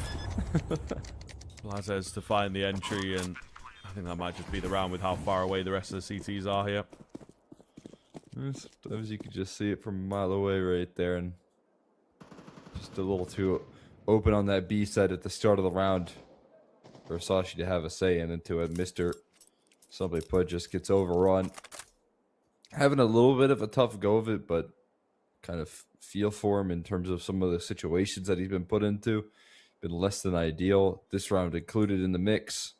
Blazes to find the entry, and I think that might just be the round with how far away the rest of the CTs are here. Sometimes you can just see it from a mile away right there, and just a little too open on that B side at the start of the round for Sashi to have a say in, into it. Mr. Somebody put just gets overrun. Having a little bit of a tough go of it, but kind of feel for him in terms of some of the situations that he's been put into. Been less than ideal. This round included in the mix.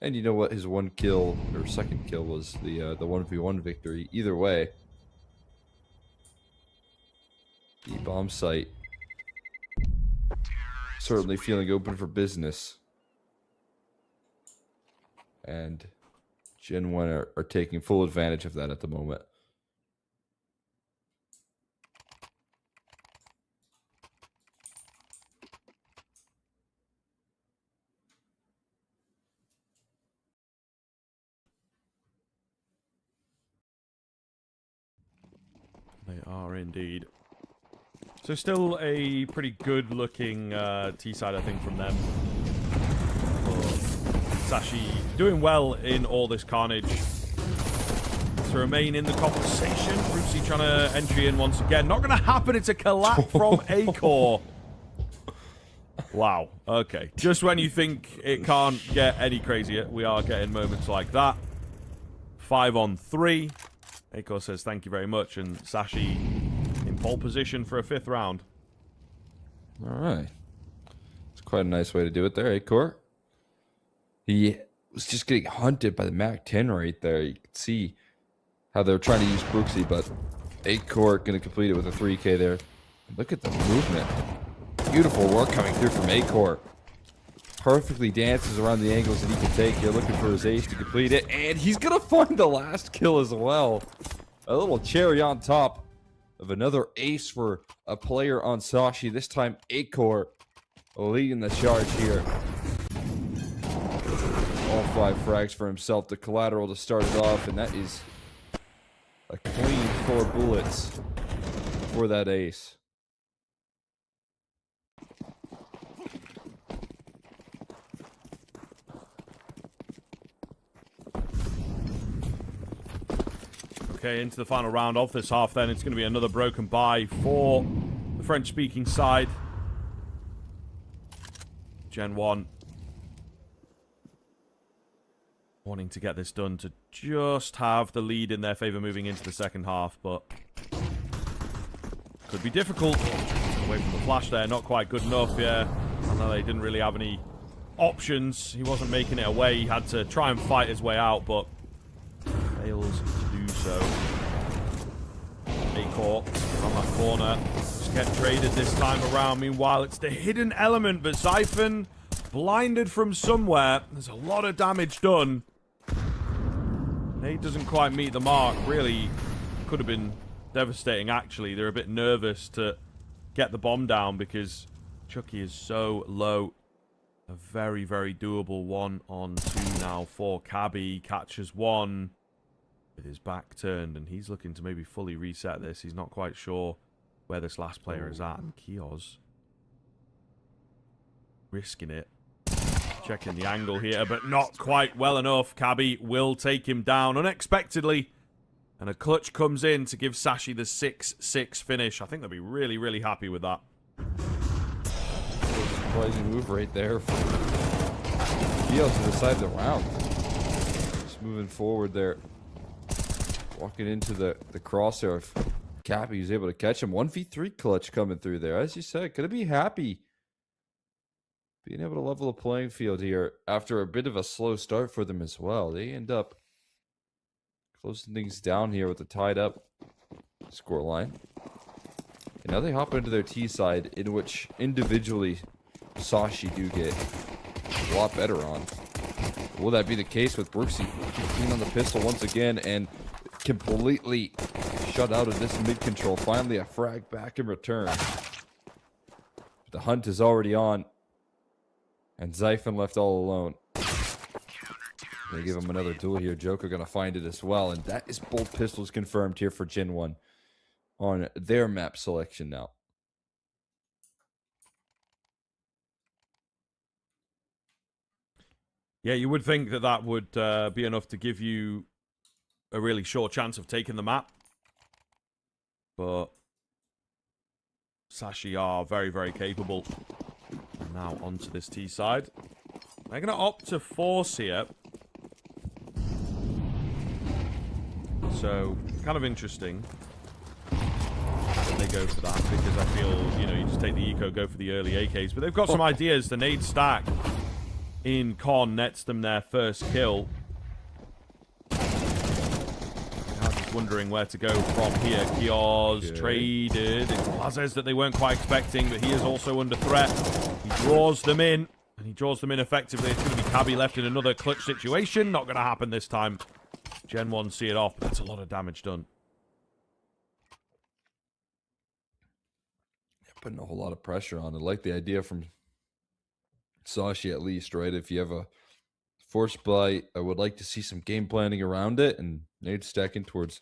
And you know what? His one kill, or second kill, was the 1v1 victory. Either way, the bomb site certainly feeling open for business. And GenOne are taking full advantage of that at the moment. They are indeed. So still a pretty good-looking T-side, I think, from them. Sashi doing well in all this carnage. To remain in the conversation. Brucey trying to entry in once again. Not going to happen. It's a collapse from A-Core. Wow. Okay. Just when you think it can't get any crazier, we are getting moments like that. 5-on-3. A-Core says thank you very much, and Sashi in pole position for a 5th round. All right. It's quite a nice way to do it there, A-Core. He was just getting hunted by the MAC-10 right there. You can see how they're trying to use Brooksy, but A-Core going to complete it with a 3K there. Look at the movement. Beautiful work coming through from A-Core. Perfectly dances around the angles that he can take here, looking for his ace to complete it, and he's gonna find the last kill as well. A little cherry on top of another ace for a player on Sashi. This time A-Core leading the charge here. All 5 frags for himself, the collateral to start it off, and that is a clean 4 bullets for that ace. Okay, into the final round of this half then. It's going to be another broken bye for the French-speaking side. GenOne wanting to get this done to just have the lead in their favor moving into the second half, but could be difficult. Away from the flash there, not quite good enough, yeah. I know they didn't really have any options. He wasn't making it away. He had to try and fight his way out, but fails to do so. A-Core on that corner. Just get traded this time around. Meanwhile, it's the hidden element, but Zyphon blinded from somewhere. There's a lot of damage done. Nate doesn't quite meet the mark. Really could have been devastating, actually. They're a bit nervous to get the bomb down because Chucky is so low. A very, very doable 1-on-2 now for Cabby. Catches one with his back turned, and he's looking to maybe fully reset this. He's not quite sure where this last player is at. And Kios Risking it. Checking the angle here, but not quite well enough. Cabby will take him down unexpectedly. And a clutch comes in to give Sashi the 6-6 finish. I think they'll be really, really happy with that. Surprising move right there for Geo to the side of the round. Just moving forward there. Walking into the crosshair of Cappy. He's able to catch him. 1v3 clutch coming through there. As you said, gonna be happy being able to level the playing field here after a bit of a slow start for them as well. They end up closing things down here with a tied up scoreline. And now they hop into their T side, in which individually Sashi do get a lot better on. Will that be the case with Brooksy being on the pistol once again and completely shut out of this mid control? Finally a frag back in return. But the hunt is already on. And Zyphon left all alone. They give him another duel here. Joker gonna find it as well. And that is both pistols confirmed here for GenOne on their map selection now. Yeah, you would think that that would be enough to give you a really short chance of taking the map. But Sashi are very, very capable. And now onto this T side. They're going to opt to force here. So, kind of interesting that they go for that, because I feel, you know, you just take the eco, go for the early AKs. But they've got some ideas. The nade stack in Con nets them their first kill. I'm just wondering where to go from here. Kioz traded. It's Plazes that they weren't quite expecting, but he is also under threat. He draws them in, and he draws them in effectively. It's going to be Cabby left in another clutch situation. Not going to happen this time. GenOne see it off. That's a lot of damage done. Putting a whole lot of pressure on. I like the idea from Sashi at least, right? If you have a force buy, I would like to see some game planning around it, and nade stacking towards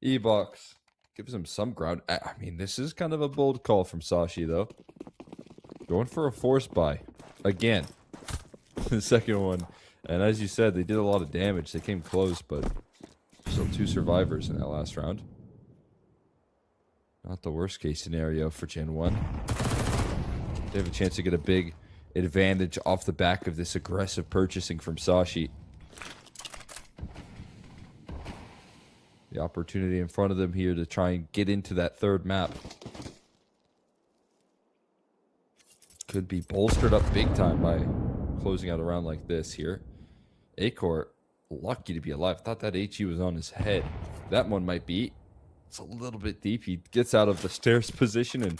E-Box gives him some ground. I mean, this is kind of a bold call from Sashi, though. Going for a force buy again. The second one. And as you said, they did a lot of damage. They came close, but still 2 survivors in that last round. Not the worst case scenario for GenOne. They have a chance to get a big advantage off the back of this aggressive purchasing from Sashi. The opportunity in front of them here to try and get into that third map could be bolstered up big time by closing out a round like this here. Acor, lucky to be alive. Thought that HE was on his head. That one might be. It's a little bit deep. He gets out of the stairs position and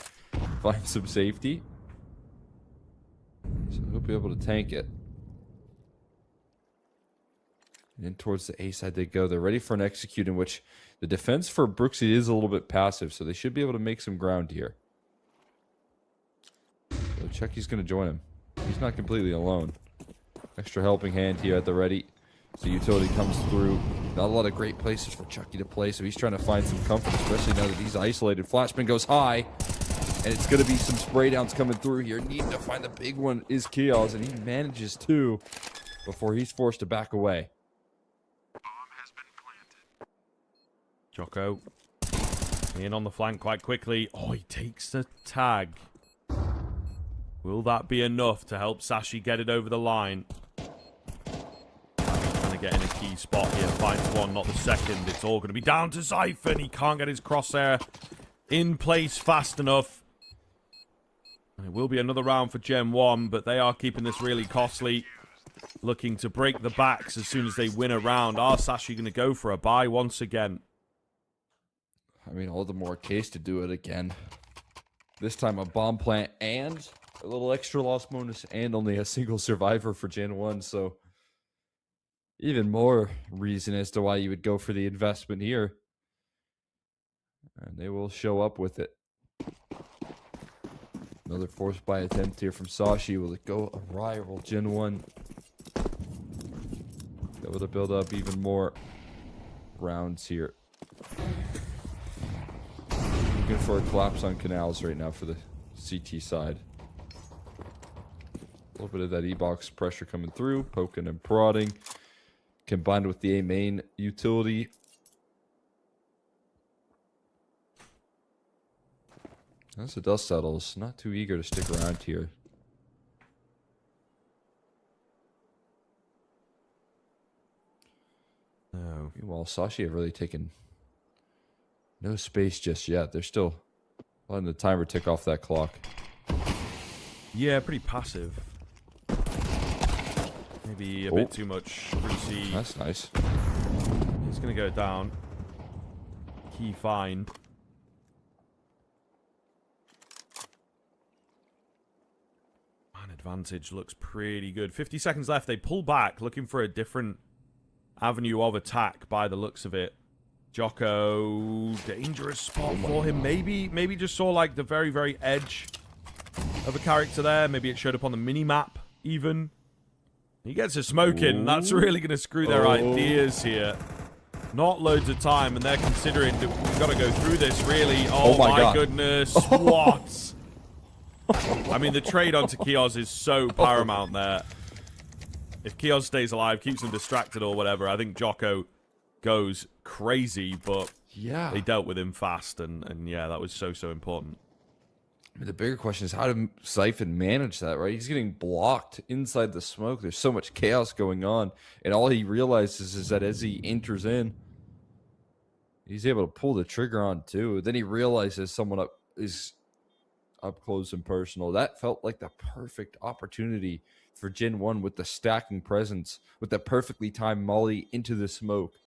finds some safety. So he'll be able to tank it. And in towards the A side they go. They're ready for an execute, in which the defense for Brooksy is a little bit passive, so they should be able to make some ground here. So Chucky's going to join him. He's not completely alone. Extra helping hand here at the ready. So utility comes through. Not a lot of great places for Chucky to play, so he's trying to find some comfort, especially now that he's isolated. Flashman goes high, and it's going to be some spray downs coming through here. Needing to find the big one is Kioz, and he manages to before he's forced to back away. Jocko in on the flank quite quickly. Oh, he takes the tag. Will that be enough to help Sashi get it over the line? Trying to get in a key spot here. Finds one, not the second. It's all going to be down to Zyphon. He can't get his crosshair in place fast enough. And it will be another round for GenOne, but they are keeping this really costly. Looking to break the backs as soon as they win a round. Are Sashi going to go for a buy once again? I mean, all the more case to do it again. This time a bomb plant and a little extra loss bonus and only a single survivor for GenOne, so even more reason as to why you would go for the investment here. And they will show up with it. Another force buy attempt here from Sashi. Will it go awry, or will GenOne be able to build up even more rounds here? Looking for a collapse on canals right now for the CT side. A little bit of that E-box pressure coming through, poking and prodding, combined with the A main utility. As the dust settles, not too eager to stick around here. No. Meanwhile, Sashi have really taken no space just yet. They're still letting the timer tick off that clock. Yeah, pretty passive. Maybe a bit too much. Brucey. That's nice. He's going to go down. Key find. Man, advantage looks pretty good. 50 seconds left. They pull back, looking for a different avenue of attack by the looks of it. Jocko, dangerous spot for him. Maybe just saw like the very, very edge of a character there. Maybe it showed up on the mini-map even. He gets a smoke in. That's really going to screw their ideas here. Not loads of time, and they're considering that we've got to go through this, really. Oh my goodness. What? I mean, the trade onto Kiosk is so paramount there. If Kiosk stays alive, keeps them distracted or whatever, I think Jocko goes crazy, but yeah, they dealt with him fast, and yeah, that was so important. I mean, the bigger question is how to Siphon manage that, right? He's getting blocked inside the smoke. There's so much chaos going on, and all he realizes is that as he enters in, he's able to pull the trigger on too. Then he realizes someone is up close and personal. That felt like the perfect opportunity for GenOne with the stacking presence, with the perfectly timed molly into the smoke.